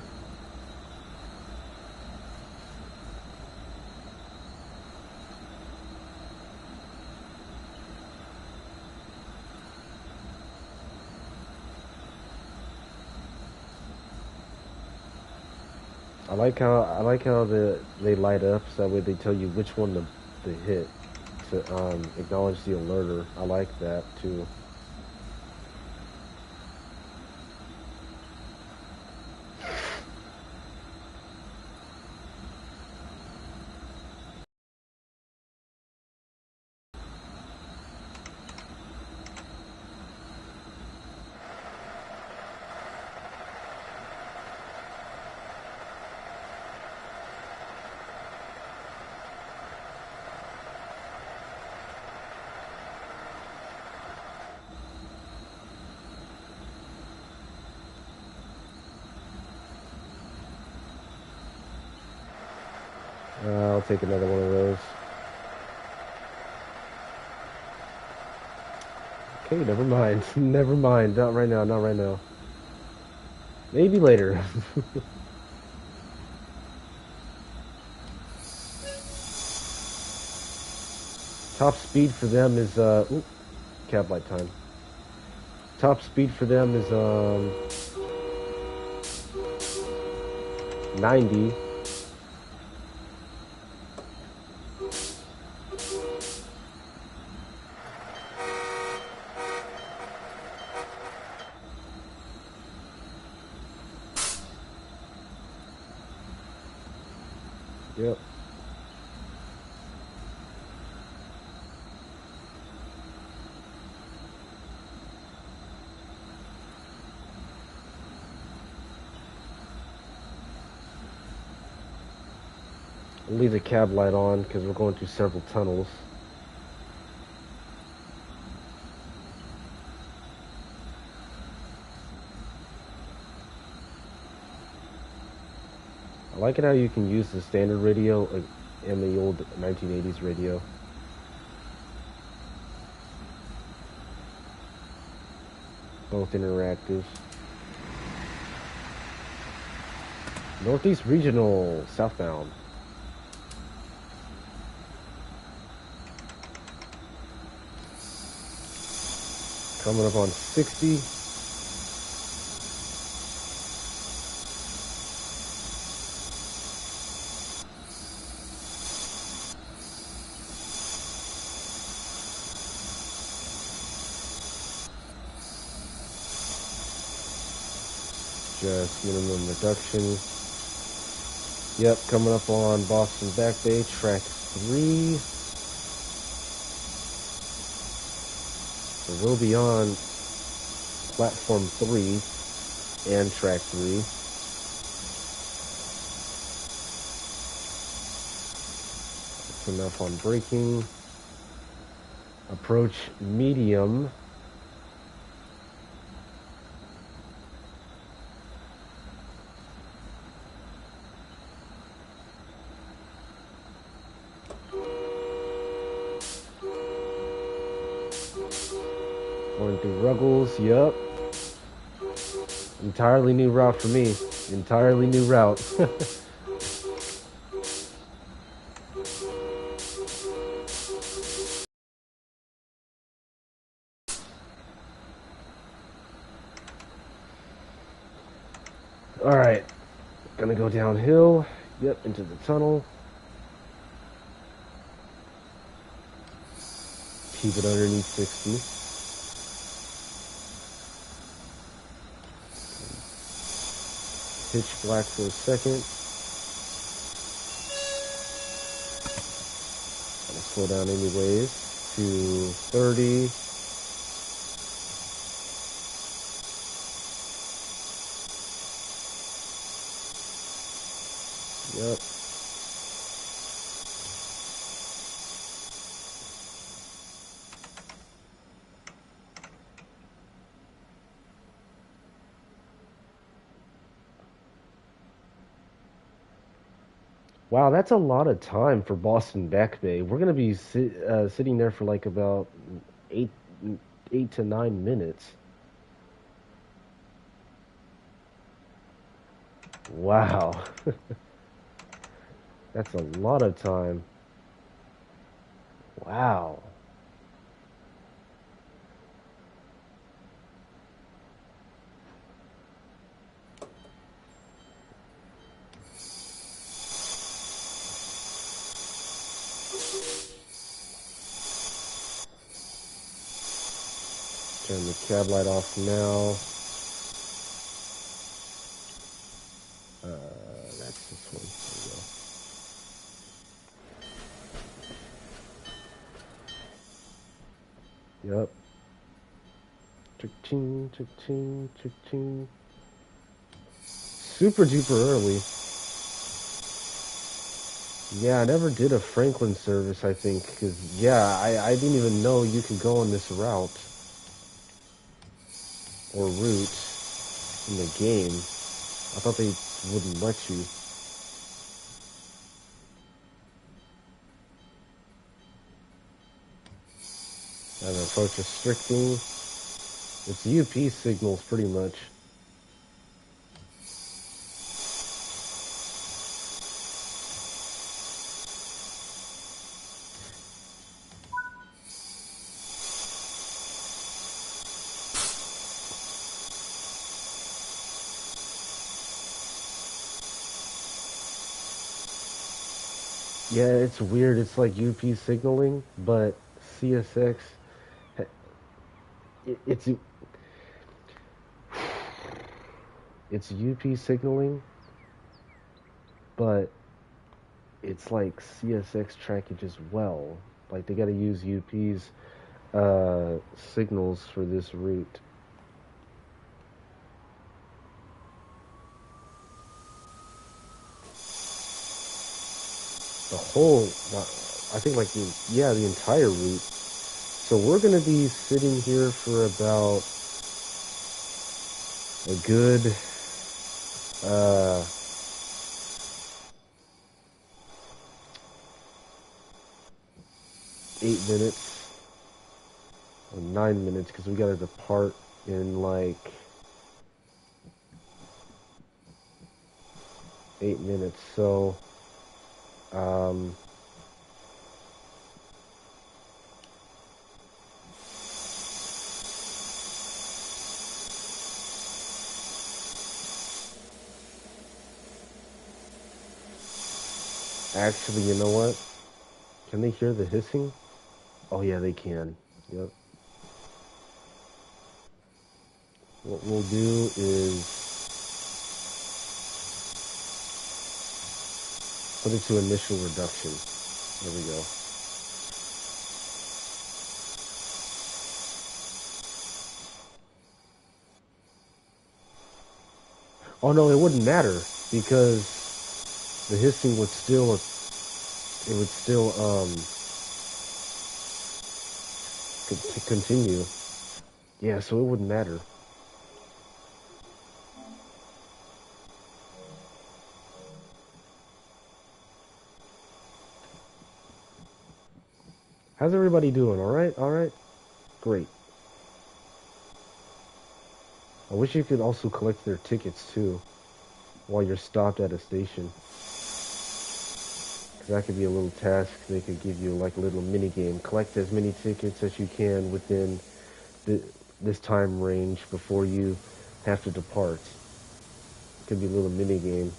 I like how they light up so that way they tell you which one to hit to acknowledge the alerter. I like that too. I'll take another one of those. Okay, never mind. Never mind. Not right now, not right now. Maybe later. Top speed for them is, cab light time. Top speed for them is 90. Yep. I'll leave the cab light on because we're going through several tunnels. I like it how you can use the standard radio and the old 1980s radio. Both interactive. Northeast Regional, southbound. Coming up on 60. Just minimum reduction. Yep, coming up on Boston Back Bay, track 3. So we'll be on platform 3 and track 3. That's enough on braking. Approach medium. Going through Ruggles, yep. Entirely new route for me. Entirely new route. Alright. Gonna go downhill. Yep, into the tunnel. Keep it underneath 60. Pitch black for a second. Gonna slow down anyways to 30. Yep. Wow, that's a lot of time for Boston Back Bay. We're gonna be sitting there for like about eight, 8 to 9 minutes. Wow, that's a lot of time. Wow. Turn the cab light off now. That's this one. There we go. Yep. Cha-ching, cha-ching, cha-ching. Super duper early. Yeah, I never did a Franklin service, I think, because, yeah, I didn't even know you could go on this route or route in the game. I thought they wouldn't let you. And approach restricting. It's UP signals pretty much. Yeah, it's weird. It's like UP signaling, but CSX, it, it's UP signaling, but it's like CSX trackage as well. Like they got to use UP's signals for this route. The whole, I think like the entire route. So we're gonna be sitting here for about a good uh 8 minutes or 9 minutes because we gotta depart in like 8 minutes. So um actually, you know what? Can they hear the hissing? Oh yeah, they can. Yep. What we'll do is put it to initial reduction. There we go. Oh no, it wouldn't matter because the hissing would still continue. Yeah, so it wouldn't matter. How's everybody doing? All right, all right, great. I wish you could also collect their tickets too while you're stopped at a station. 'Cause that could be a little task. They could give you like a little mini game. Collect as many tickets as you can within the, this time range before you have to depart. It could be a little mini game.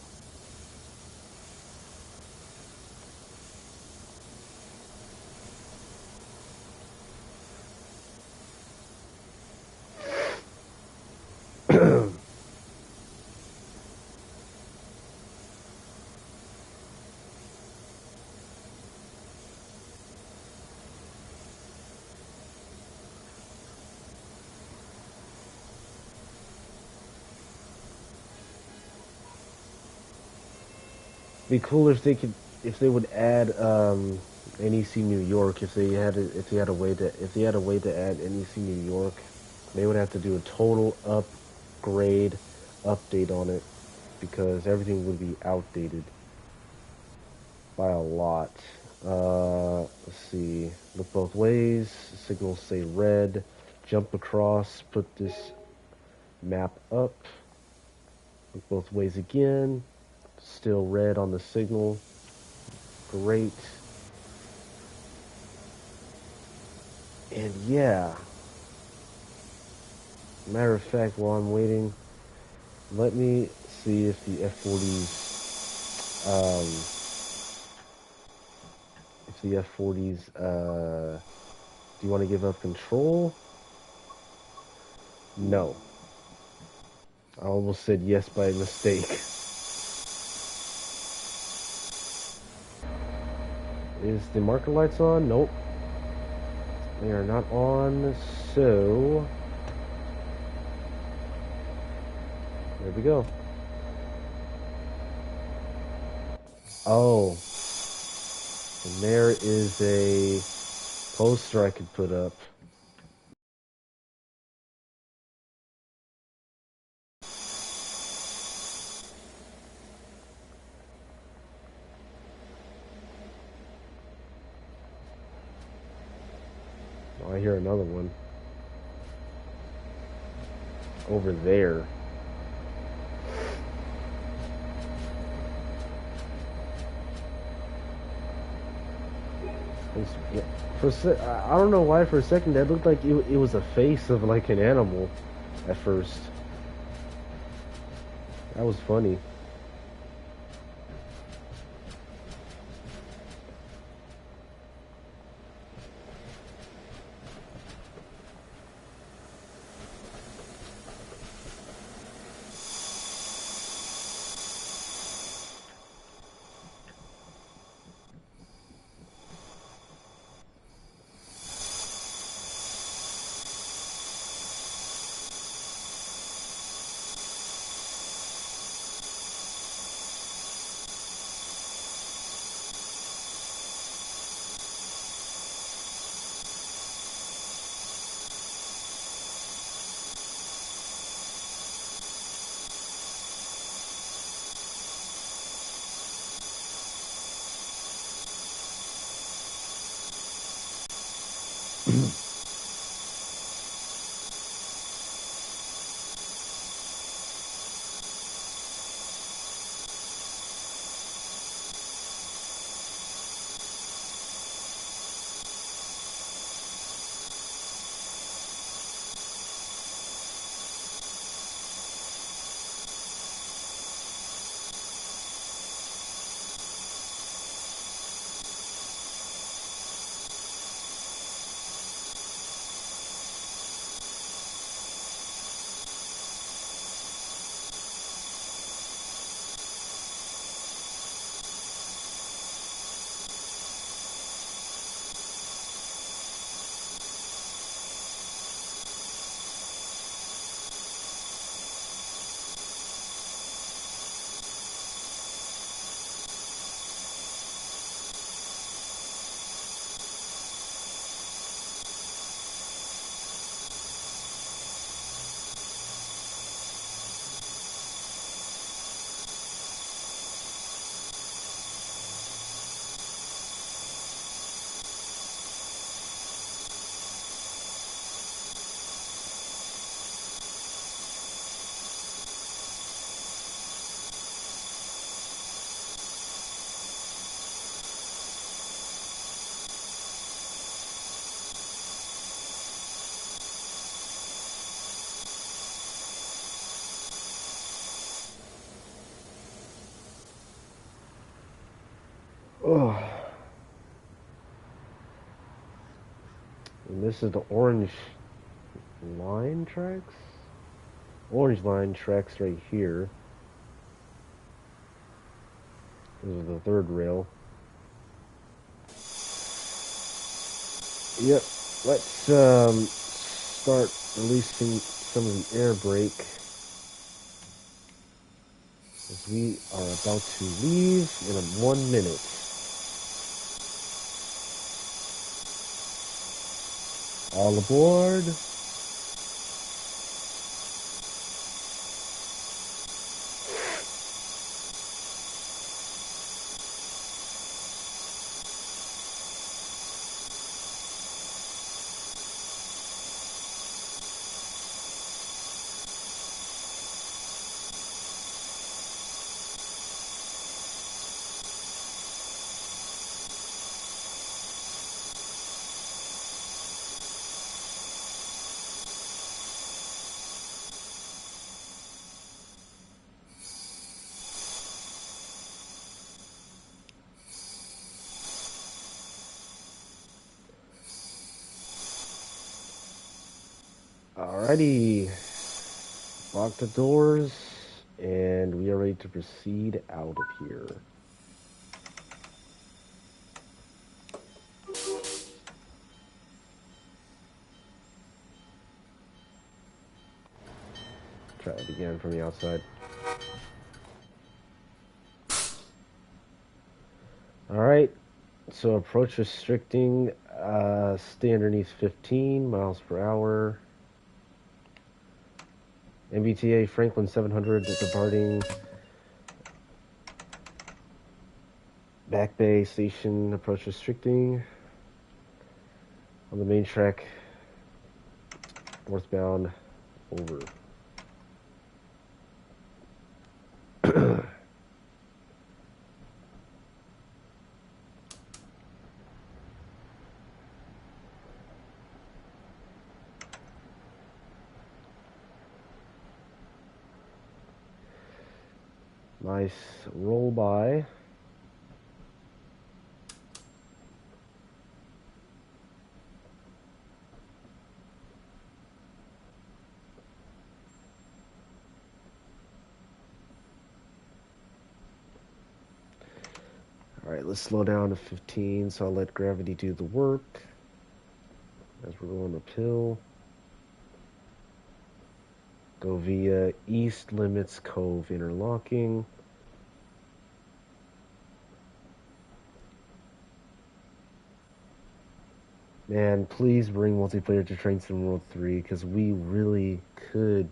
Be cool if they would add NEC New York if they had a way to add NEC New York, they would have to do a total upgrade update on it because everything would be outdated by a lot. Let's see. Look both ways. Signals say red. Jump across. Put this map up. Look both ways again. Still red on the signal. Great. And yeah, matter of fact, while I'm waiting, let me see if the F40s, do you want to give up control? No. I almost said yes by mistake. Is the marker lights on? Nope. They are not on, so there we go. Oh, and there is a poster I could put up. Oh, I hear another one over there. Yeah, I don't know why for a second that looked like it was a face of like an animal at first. That was funny. Oh, and this is the orange line tracks. Orange line tracks right here. This is the third rail. Yep. Let's start releasing some of the air brake, as we are about to leave in 1 minute. All aboard. Alrighty, lock the doors, and we are ready to proceed out of here. Try it again from the outside. Alright, so approach restricting, stay underneath 15 miles per hour. MBTA Franklin 700 departing Back Bay Station, approach restricting on the main track, northbound, over. Nice roll by. Alright, let's slow down to 15, so I'll let gravity do the work as we're going uphill. Go via East Limits Cove interlocking. Man, please bring multiplayer to Train Sim World 3, because we really could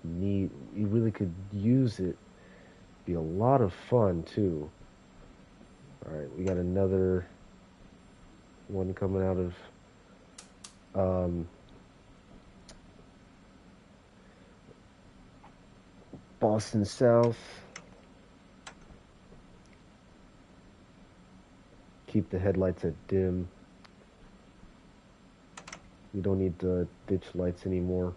use it. Be a lot of fun too. Alright, we got another one coming out of Boston South. Keep the headlights at dim. We don't need the ditch lights anymore.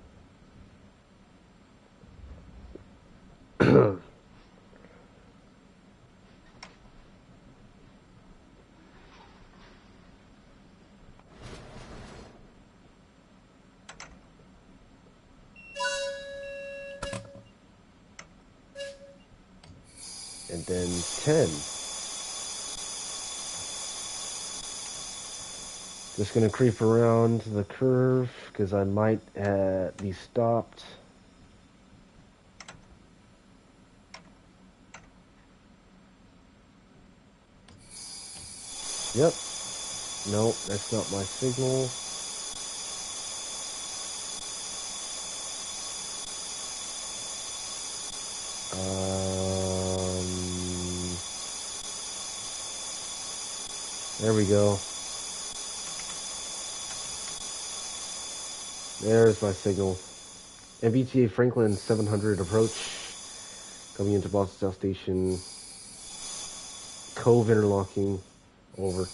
And then 10. Just gonna creep around the curve because I might be stopped. Yep. No, that's not my signal. There we go. There's my signal. MBTA Franklin 700 approach. Coming into Boston South Station. Cove interlocking. Over.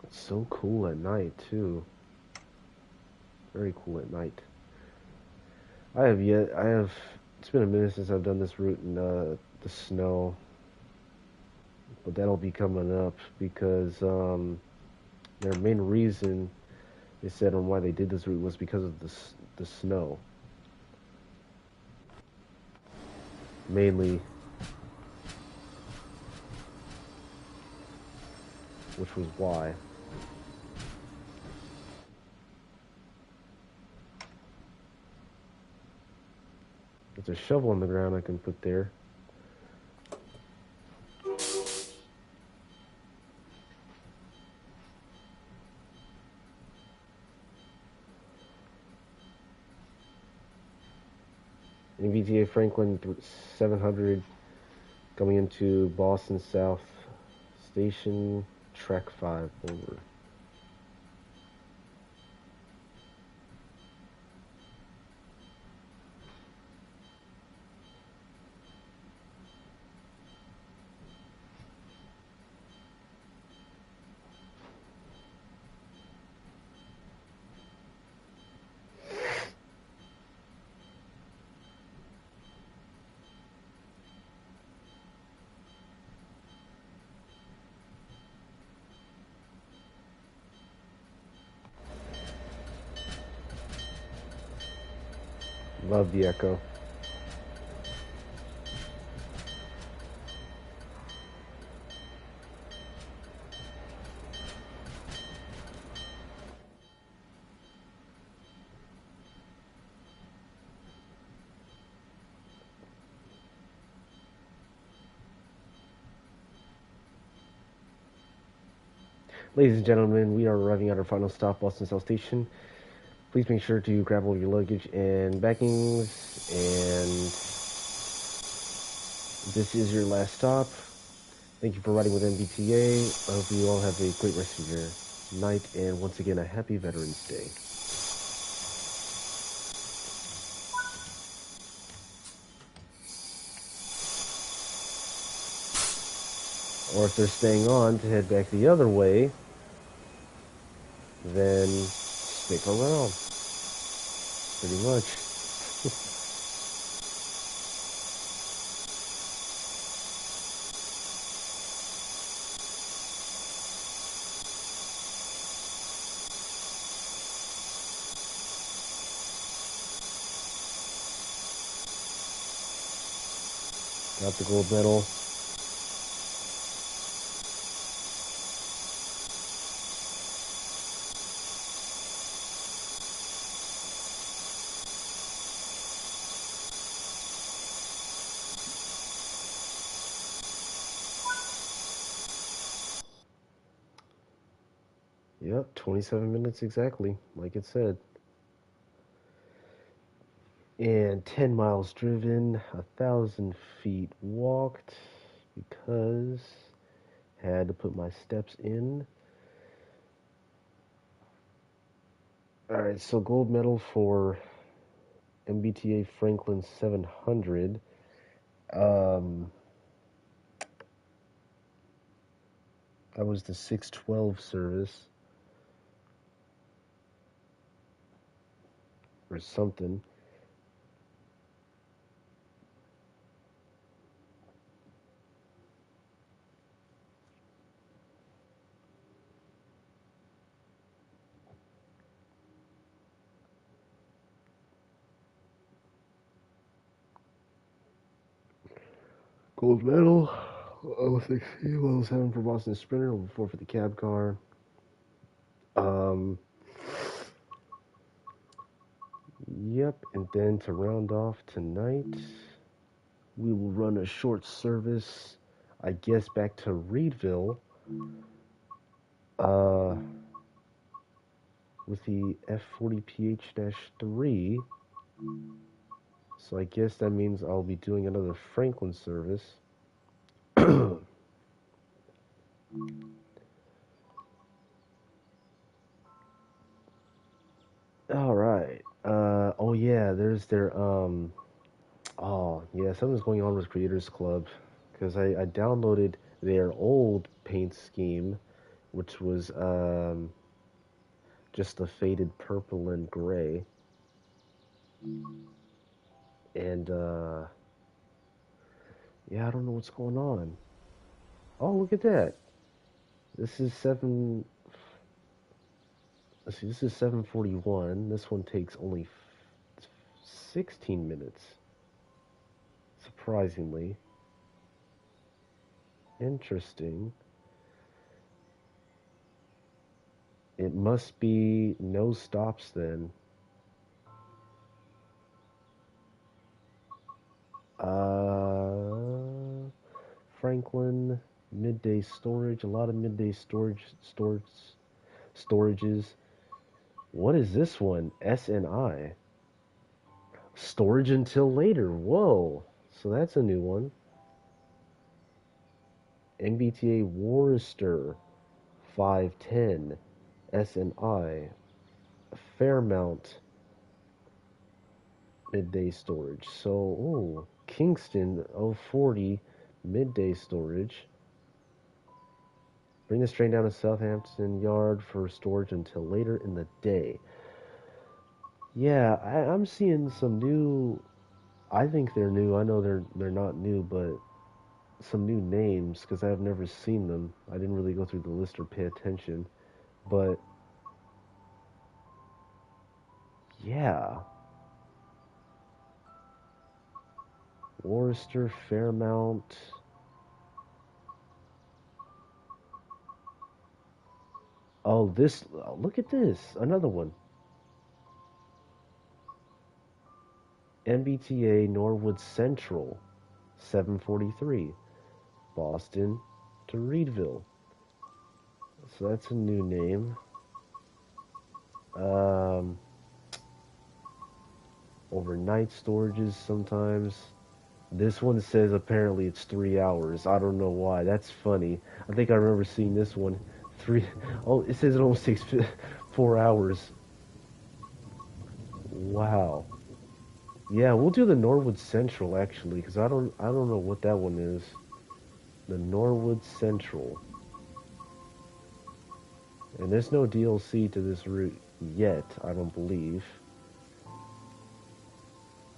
It's so cool at night too. Very cool at night. It's been a minute since I've done this route in the snow. But that'll be coming up because their main reason they said on why they did this route was because of the snow. Mainly. Which was why. There's a shovel on the ground I can put there. MBTA Franklin 700 coming into Boston South Station, track 5, over. Love the echo. Ladies and gentlemen, we are arriving at our final stop, Boston South Station. Please make sure to grab all of your luggage and baggings, and this is your last stop. Thank you for riding with MBTA. I hope you all have a great rest of your night, and once again, a happy Veterans Day. Or if they're staying on to head back the other way, then stick around. Pretty much. Got the gold medal. Yep, 27 minutes exactly, like it said. And 10 miles driven, 1,000 feet walked because had to put my steps in. All right, so gold medal for MBTA Franklin 700. Um, I was the 612 service or something. Gold medal. Level 16, level 7 for Boston Sprinter, level 4 for the cab car. Um, yep, and then to round off tonight, we will run a short service, I guess, back to Reedville, uh, with the F40PH-3. So I guess that means I'll be doing another Franklin service. All right. Oh yeah, there's their oh yeah, something's going on with Creators Club because I downloaded their old paint scheme, which was just the faded purple and gray, and yeah, I don't know what's going on. Oh, look at that. This is seven. Let's see, this is 741. This one takes only 16 minutes. Surprisingly. Interesting. It must be no stops then. Uh, Franklin, midday storage, a lot of midday storages. What is this one? SNI. Storage until later. Whoa. So that's a new one. MBTA Worcester 510 SNI Fairmount midday storage. So, ooh, Kingston 040 midday storage. Bring this train down to Southampton Yard for storage until later in the day. Yeah, I'm seeing some new. I think they're new. I know they're not new, but some new names because I've never seen them. I didn't really go through the list or pay attention, but yeah, Worcester, Fairmount. Oh, this. Look at this. Another one. MBTA Norwood Central, 743, Boston to Reedville. So that's a new name. Um, Overnight storages sometimes. This one says apparently it's 3 hours. I don't know why. That's funny. I think I remember seeing this one. Three. Oh, it says it almost takes 4 hours. Wow. Yeah, we'll do the Norwood Central actually, because I don't know what that one is. The Norwood Central. And there's no DLC to this route yet, I don't believe.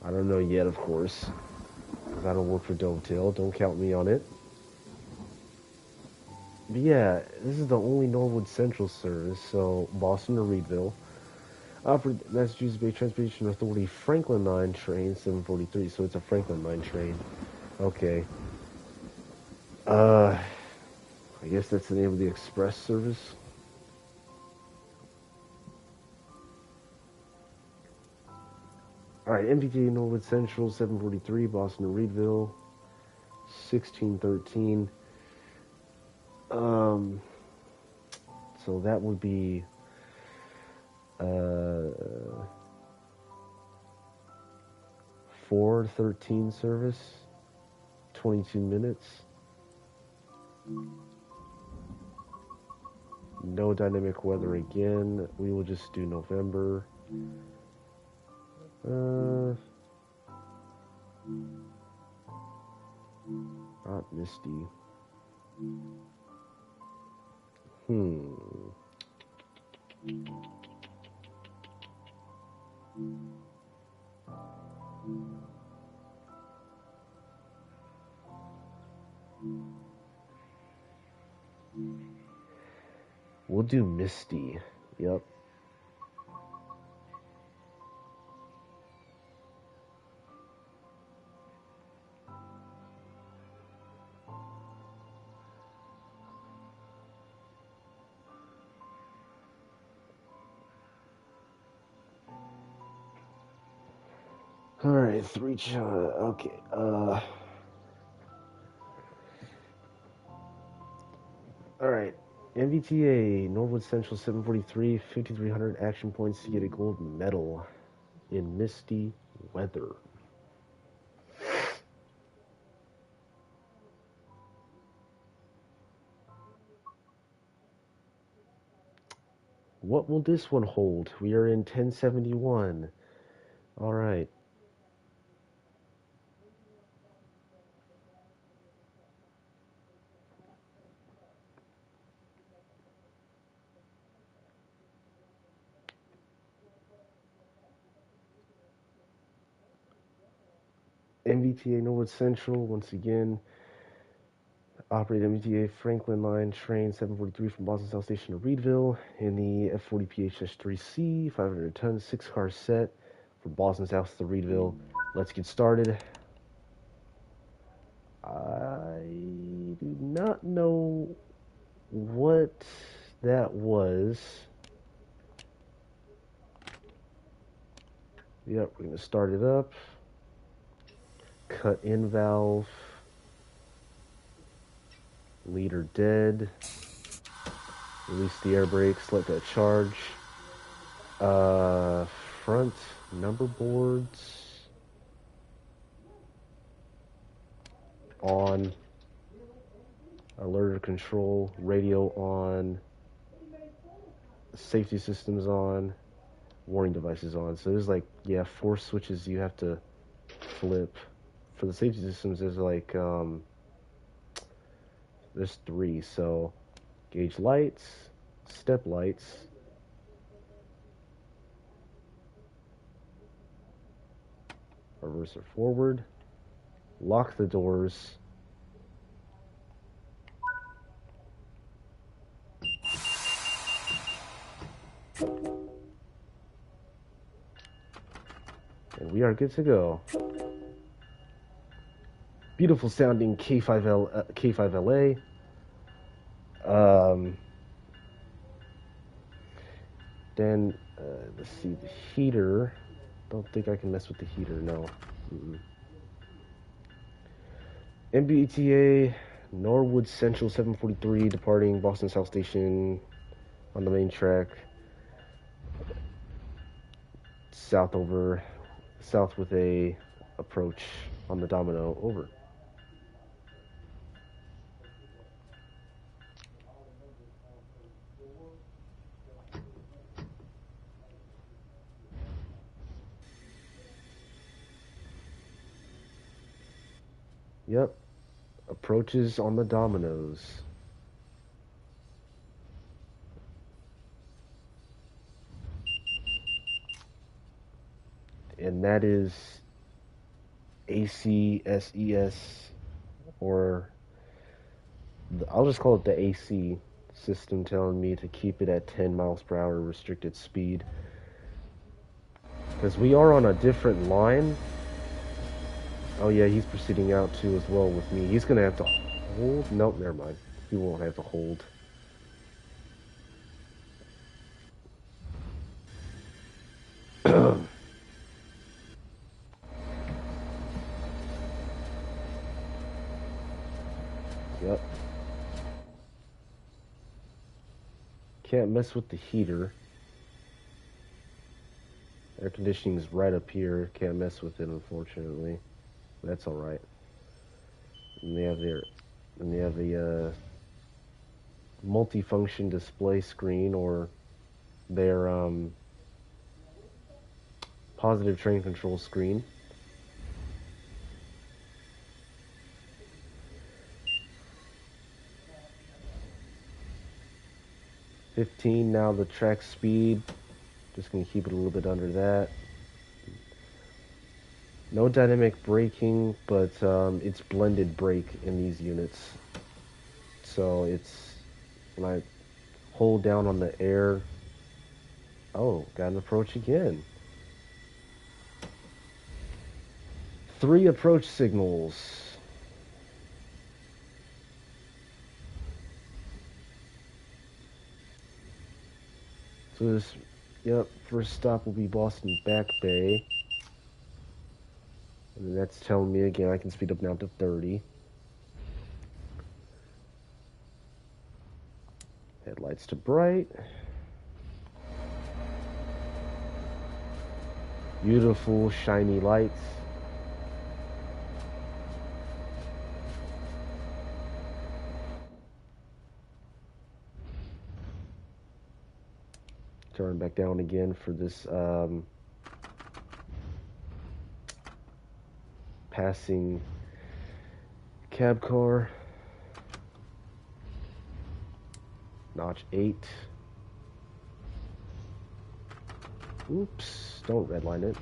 I don't know yet, of course, because I don't work for Dovetail. Don't count me on it. But yeah, this is the only Norwood Central service, so Boston to Reedville. For Massachusetts Bay Transportation Authority Franklin 9 train, 743, so it's a Franklin 9 train. Okay. Uh, I guess that's the name of the express service. Alright, MBTA Norwood Central, 743, Boston to Reedville, 1613. So that would be 4:13 service, 22 minutes. No dynamic weather again. We will just do November. Not misty. We'll do misty. Yep. All right, 3 okay. All right. MBTA Norwood Central 743, 5,300 action points to get a gold medal in misty weather. What will this one hold? We are in 1071. All right. MBTA Norwood Central, once again, operate MBTA Franklin Line train 743 from Boston South Station to Reedville in the F40PHS3C, 500 tons, 6-car set from Boston South to Reedville. Let's get started. I do not know what that was. Yep, we're going to start it up. Cut in valve. Leader dead. Release the air brakes, let that charge. Front number boards on. Alerter control, radio on. Safety systems on. Warning devices on. So there's like, 4 switches you have to flip. For the safety systems, there's like, there's 3. So gauge lights, step lights, reverser forward, lock the doors, and we are good to go. Beautiful sounding K5LA. Then let's see, the heater. Don't think I can mess with the heater. No. MBTA Norwood Central 743 departing Boston South Station on the main track. South with a approach on the Domino. Over. Yep. Approaches on the Dominoes. And that is ACSES, or I'll just call it the AC system telling me to keep it at 10 miles per hour restricted speed. Because we are on a different line. Oh yeah, he's proceeding out too as well with me. He's gonna have to hold. Nope, never mind. He won't have to hold. Yep. Can't mess with the heater. Air conditioning is right up here. Can't mess with it, unfortunately. That's all right. And they have the multifunction display screen, or their positive train control screen. $15 now. The track speed, just gonna keep it a little bit under that. No dynamic braking, but it's blended brake in these units. So it's when I hold down on the air. Oh, got an approach again. 3 approach signals. So this, yep, first stop will be Boston Back Bay. And that's telling me again I can speed up now to 30. Headlights to bright. Beautiful, shiny lights. Turn back down again for this passing cab car. Notch 8. Oops, don't redline it.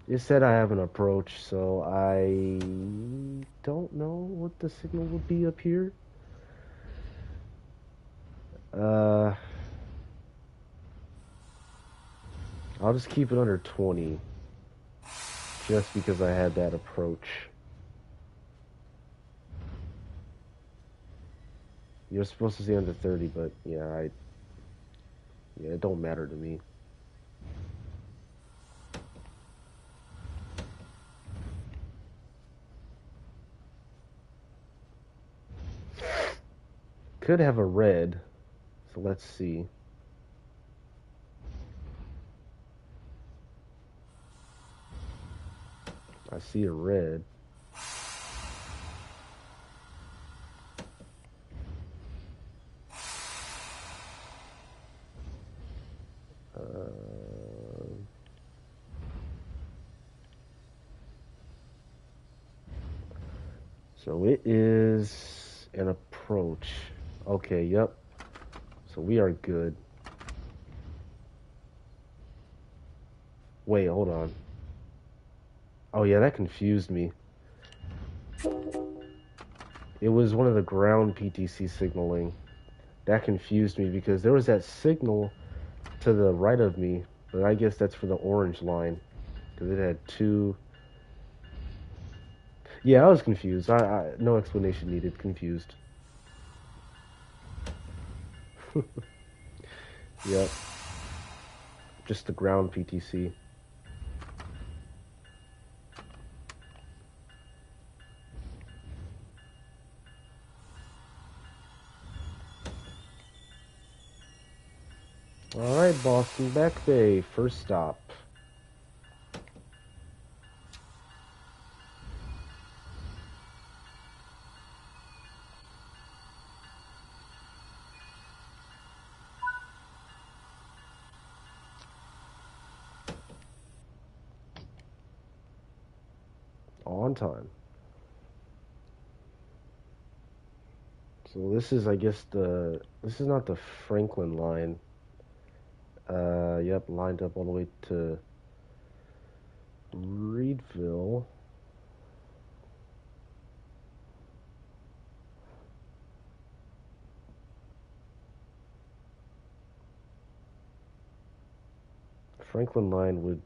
It said I have an approach, so I don't know what the signal will be up here. I'll just keep it under 20, just because I had that approach. You're supposed to stay under 30, but yeah, it don't matter to me. Could have a red, so let's see. I see a red. So it is an approach. Okay, yep. So we are good. Wait, hold on. Oh yeah, that confused me. It was one of the ground PTC signaling. That confused me because there was that signal to the right of me, but I guess that's for the orange line because it had 2. Yeah, I was confused. I no explanation needed. Confused. Yep. Just the ground PTC. Alright, Boston Back Bay, first stop. On time. So this is, I guess, this is not the Franklin line. Yep, lined up all the way to Reedville. Franklin line would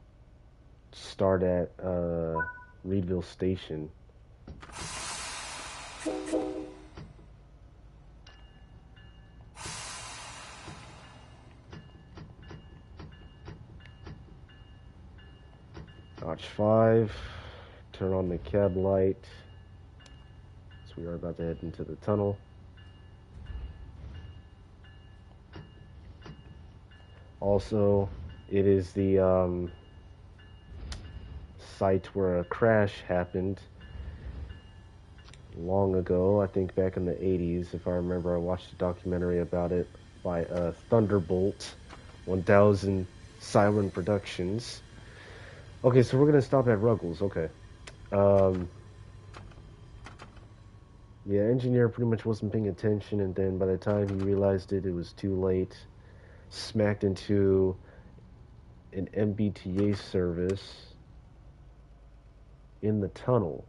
start at Reedville Station. Notch 5. Turn on the cab light. So we are about to head into the tunnel. Also, it is the site where a crash happened long ago. I think back in the 80s, if I remember. I watched a documentary about it by Thunderbolt 1000 Siren Productions. Okay, so we're gonna stop at Ruggles. Okay. Um, yeah, engineer pretty much wasn't paying attention, and then by the time he realized it, it was too late. Smacked into an MBTA service in the tunnel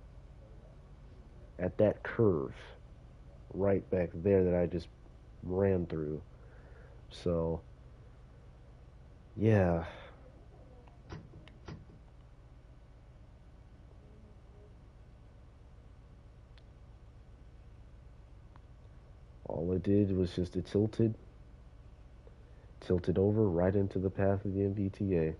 at that curve right back there that I just ran through. So, yeah. All it did was just it tilted over right into the path of the MBTA. I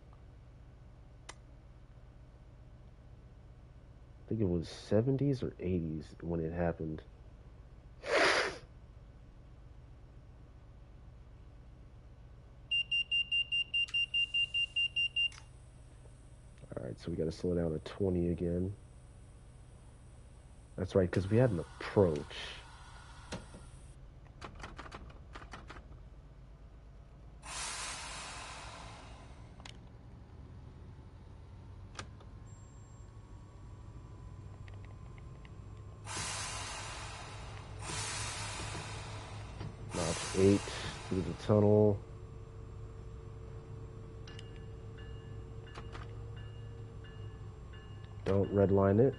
think it was 70s or 80s when it happened. Alright, so we gotta slow down to 20 again. That's right, because we had an approach. Notch 8 through the tunnel. Don't redline it.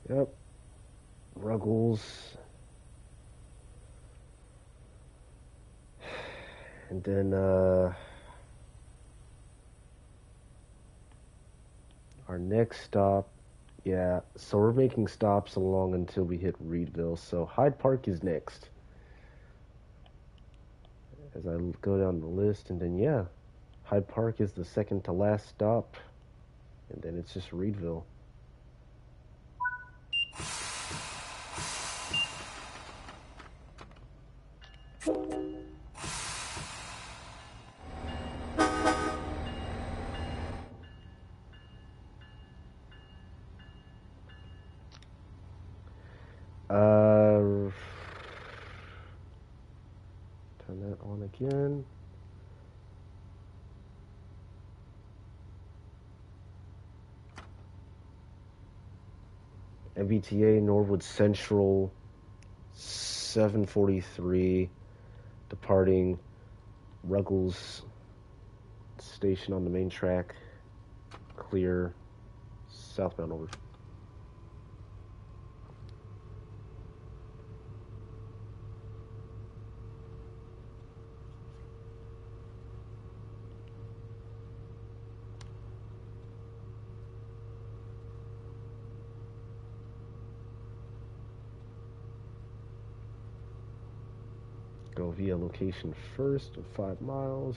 Yep. Ruggles. And then our next stop, yeah, so we're making stops along until we hit Reedville. So Hyde Park is next. As I go down the list, and then yeah, Hyde Park is the second to last stop, and then it's just Reedville. Turn that on again. MBTA Norwood Central 7:43, departing Ruggles Station on the main track. Clear, southbound, over. Go via location first of 5 miles.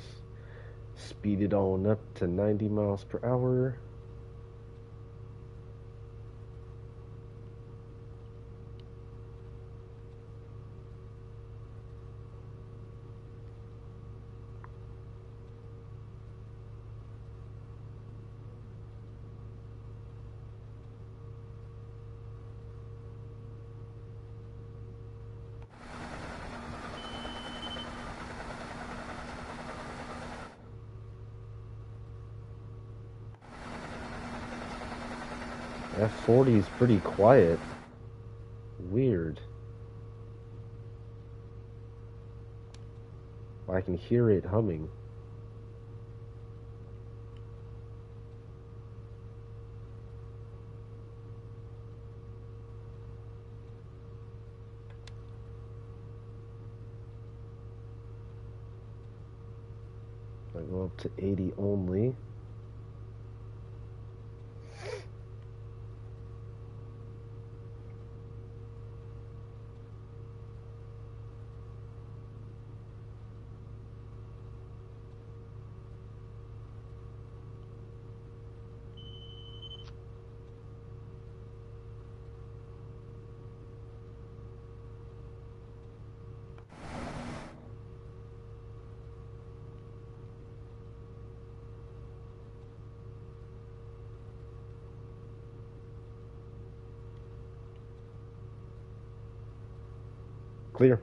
Speed it on up to 90 miles per hour. F40 is pretty quiet. Weird. I can hear it humming. I go up to 80 only. Clear.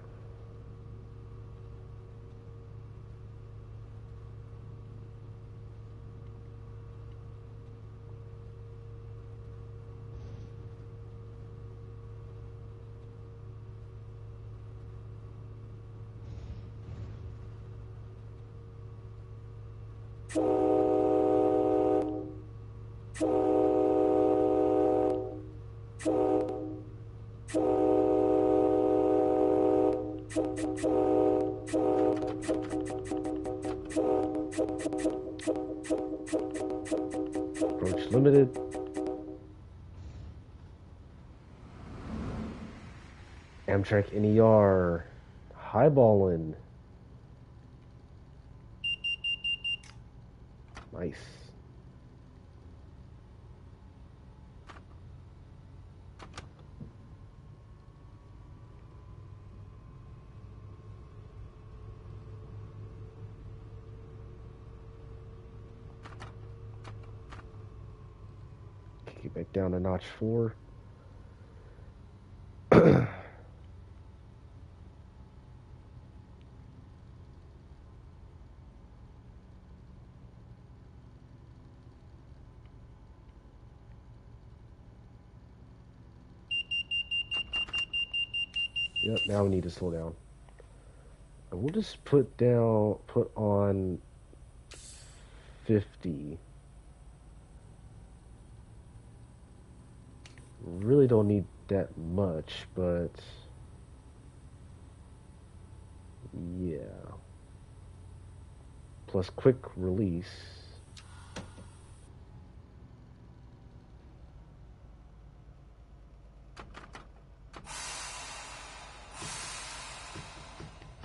Approach limited. Amtrak NER. Highballing. Nice. Kick it back down to notch 4. Yep, now we need to slow down. And we'll just put on 50. Really don't need that much, but yeah. Plus quick release.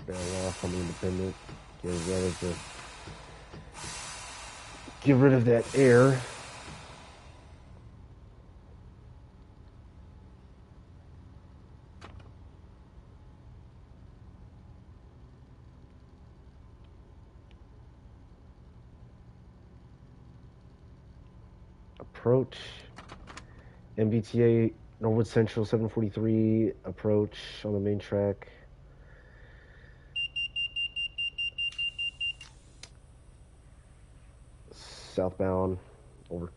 Bail off on the independent. Get rid of that air. Approach. MBTA Norwood Central 743 approach on the main track. Southbound. Over.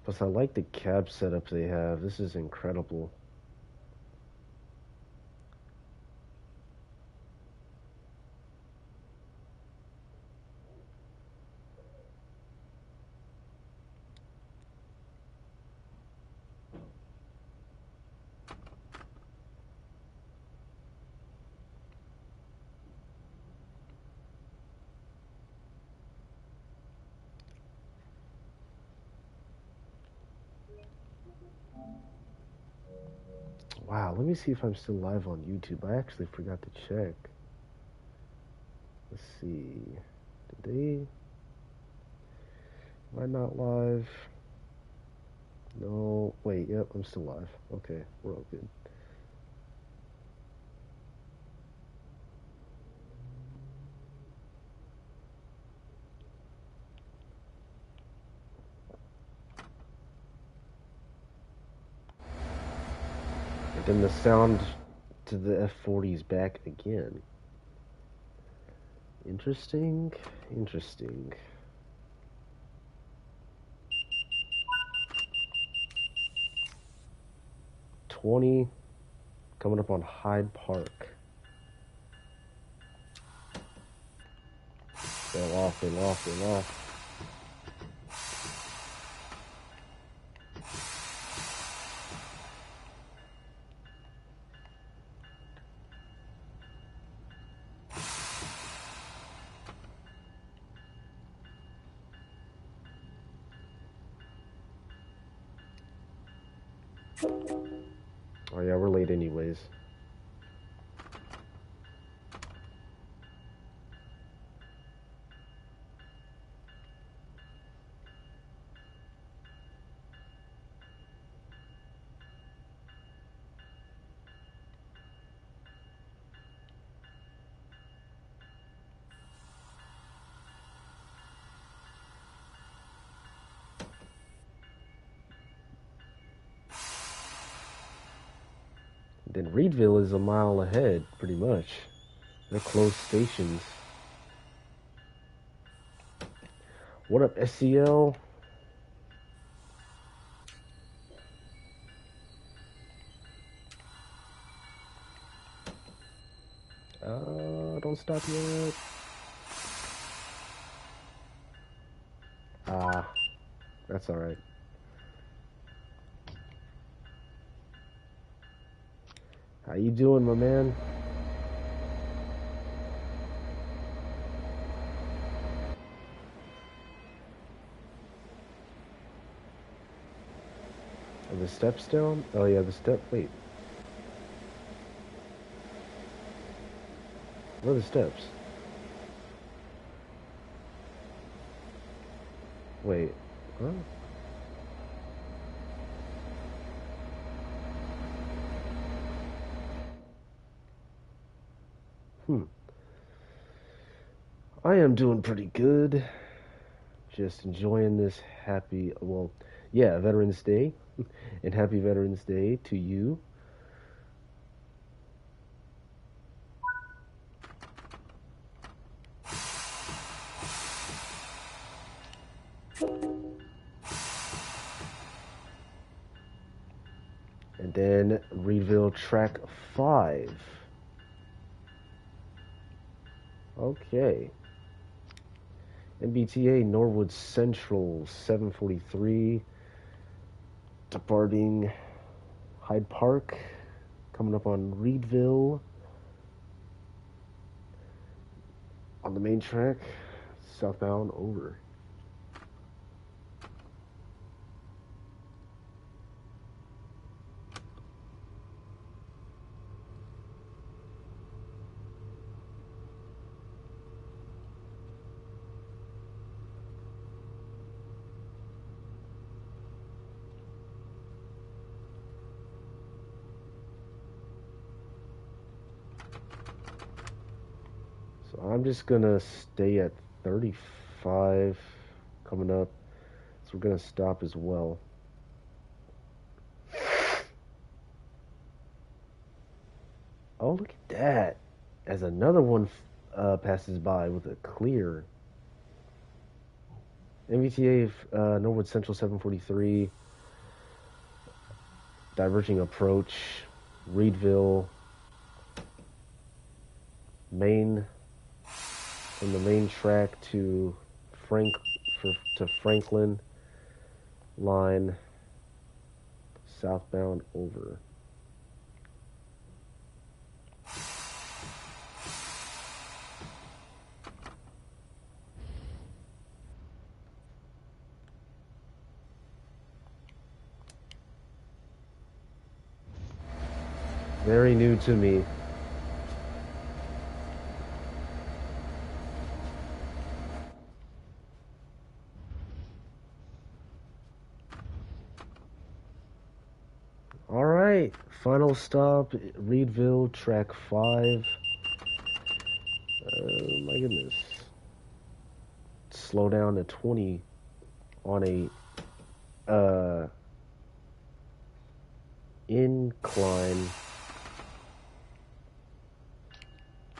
Plus, I like the cab setup they have. This is incredible. Wow, let me see if I'm still live on YouTube. I actually forgot to check. Let's see. Did they? Am I not live? No. Wait, yep, I'm still live. Okay, we're all good. And then the sound to the F40 is back again. Interesting. Interesting. 20 coming up on Hyde Park. They're off, they're off, they're off. Oh yeah, we're late anyways. Then Reedville is a mile ahead, pretty much. They're close stations. What up, SCL? Don't stop yet. Ah, that's alright. How you doing, my man? Are the steps down? Oh yeah, the step. Wait. Where are the steps? Wait. Huh? I am doing pretty good. Just enjoying this happy, well, yeah, Veterans Day. And happy Veterans Day to you. And then Reedville Track 5. Okay. MBTA Norwood Central 743. Departing Hyde Park. Coming up on Reedville. On the main track. Southbound over. So I'm just gonna stay at 35 coming up. So we're gonna stop as well. Oh, look at that. As another one passes by with a clear. MBTA Norwood Central 743. Diverging approach. Reedville. Main. From the main track to Franklin. Line. Southbound over. Very new to me. Alright, final stop, Reedville, track 5. My goodness. Slow down to 20 on a incline.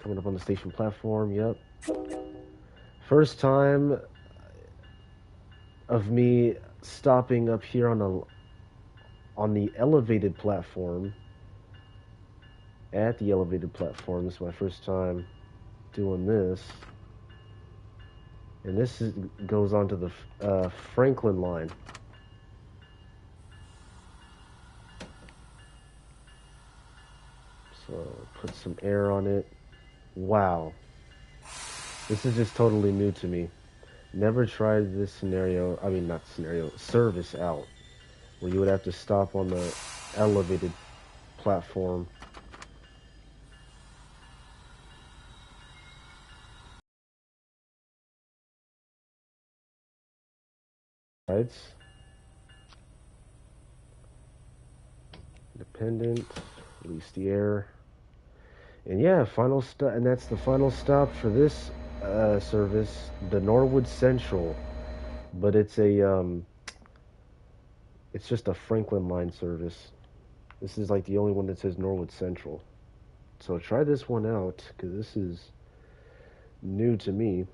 Coming up on the station platform, yep. First time of me stopping up here on the elevated platform. At the elevated platform, this is my first time doing this. And this goes on to the Franklin line. So put some air on it. Wow. This is just totally new to me. Never tried this scenario, I mean not scenario, service out. Where you would have to stop on the elevated platform. Lights. Independent. Release the air. And yeah, final stop, and that's the final stop for this service, the Norwood Central. But it's it's just a Franklin line service. This is like the only one that says Norwood Central. So try this one out, because this is new to me.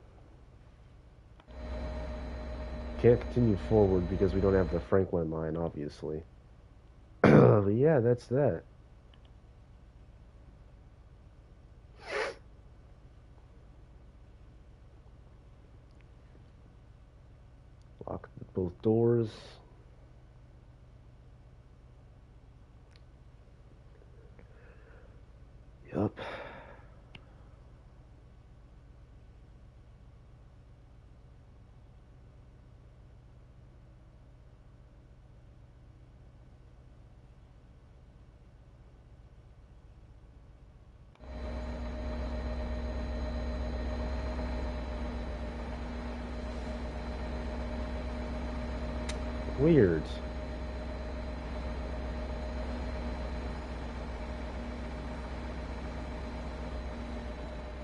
Can't continue forward because we don't have the Franklin line, obviously. But yeah, that's that. Lock both doors. Yup. Weird.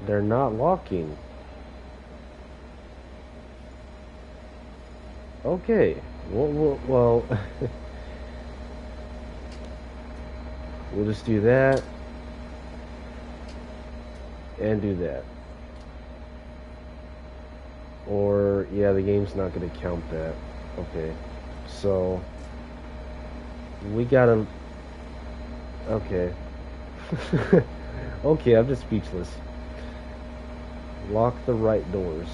They're not locking. Okay. Well we'll just do that. And do that. Or, yeah, the game's not going to count that. Okay. So, we gotta... Okay. Okay, I'm just speechless. Lock the right doors.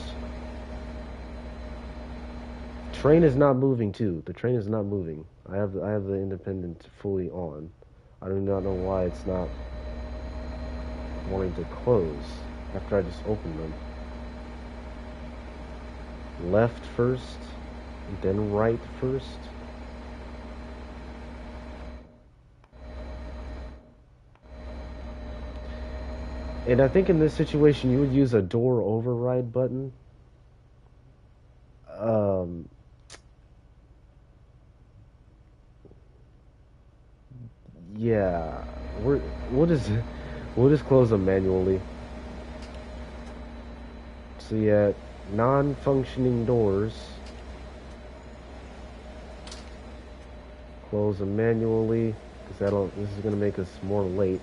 Train is not moving too. The train is not moving. I have the independent fully on. I do not know why it's not wanting to close after I just opened them. Left first, then right first. And I think in this situation you would use a door override button. Yeah, we'll just close them manually. So yeah, non-functioning doors. Close them manually because this is gonna make us more late.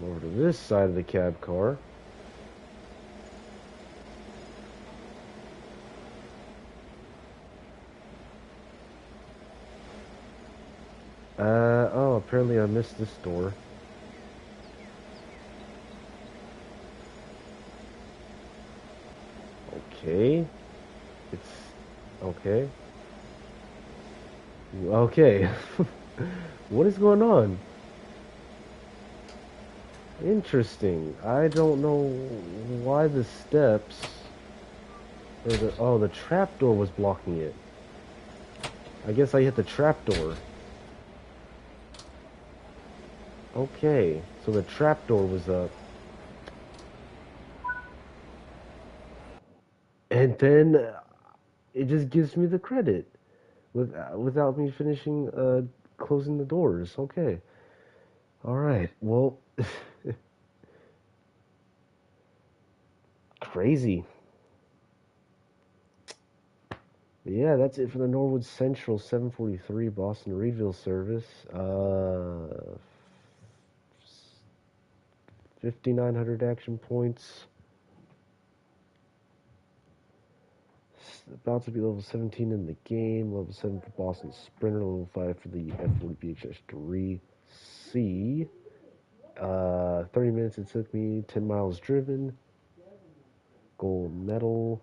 Over to this side of the cab car. Oh, apparently I missed this door. Okay. It's... okay. Okay. What is going on? Interesting. I don't know why the steps or the trapdoor was blocking it. I guess I hit the trapdoor. Okay, so the trapdoor was up. And then it just gives me the credit without me finishing closing the doors. Okay. All right. Well, crazy. Yeah, that's it for the Norwood Central 743 Boston Reedville service. 5,900 action points. About to be level 17 in the game. Level 7 for Boston Sprinter. Level 5 for the F40PHS3C. 30 minutes it took me. 10 miles driven. Gold medal.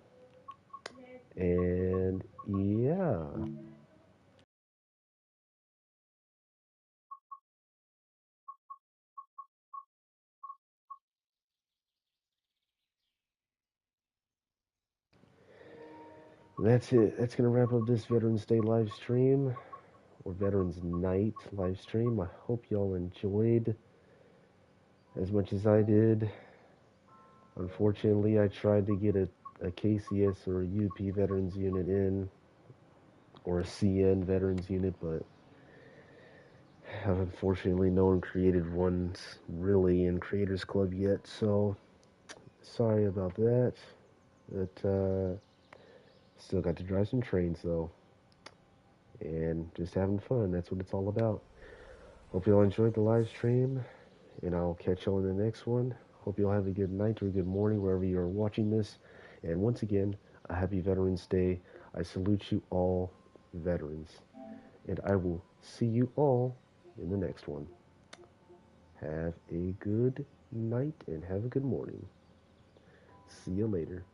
And yeah. That's it. That's going to wrap up this Veterans Day live stream. Or Veterans Night live stream. I hope y'all enjoyed as much as I did. Unfortunately, I tried to get a KCS or a UP Veterans unit in, or a CN Veterans unit, but unfortunately, no one created ones really in Creators Club yet, so sorry about that. But still got to drive some trains though, and just having fun. That's what it's all about. Hope y'all enjoyed the live stream, and I'll catch y'all in the next one. Hope y'all have a good night or a good morning wherever you're watching this. And once again, a happy Veterans Day. I salute you all, veterans. And I will see you all in the next one. Have a good night and have a good morning. See you later.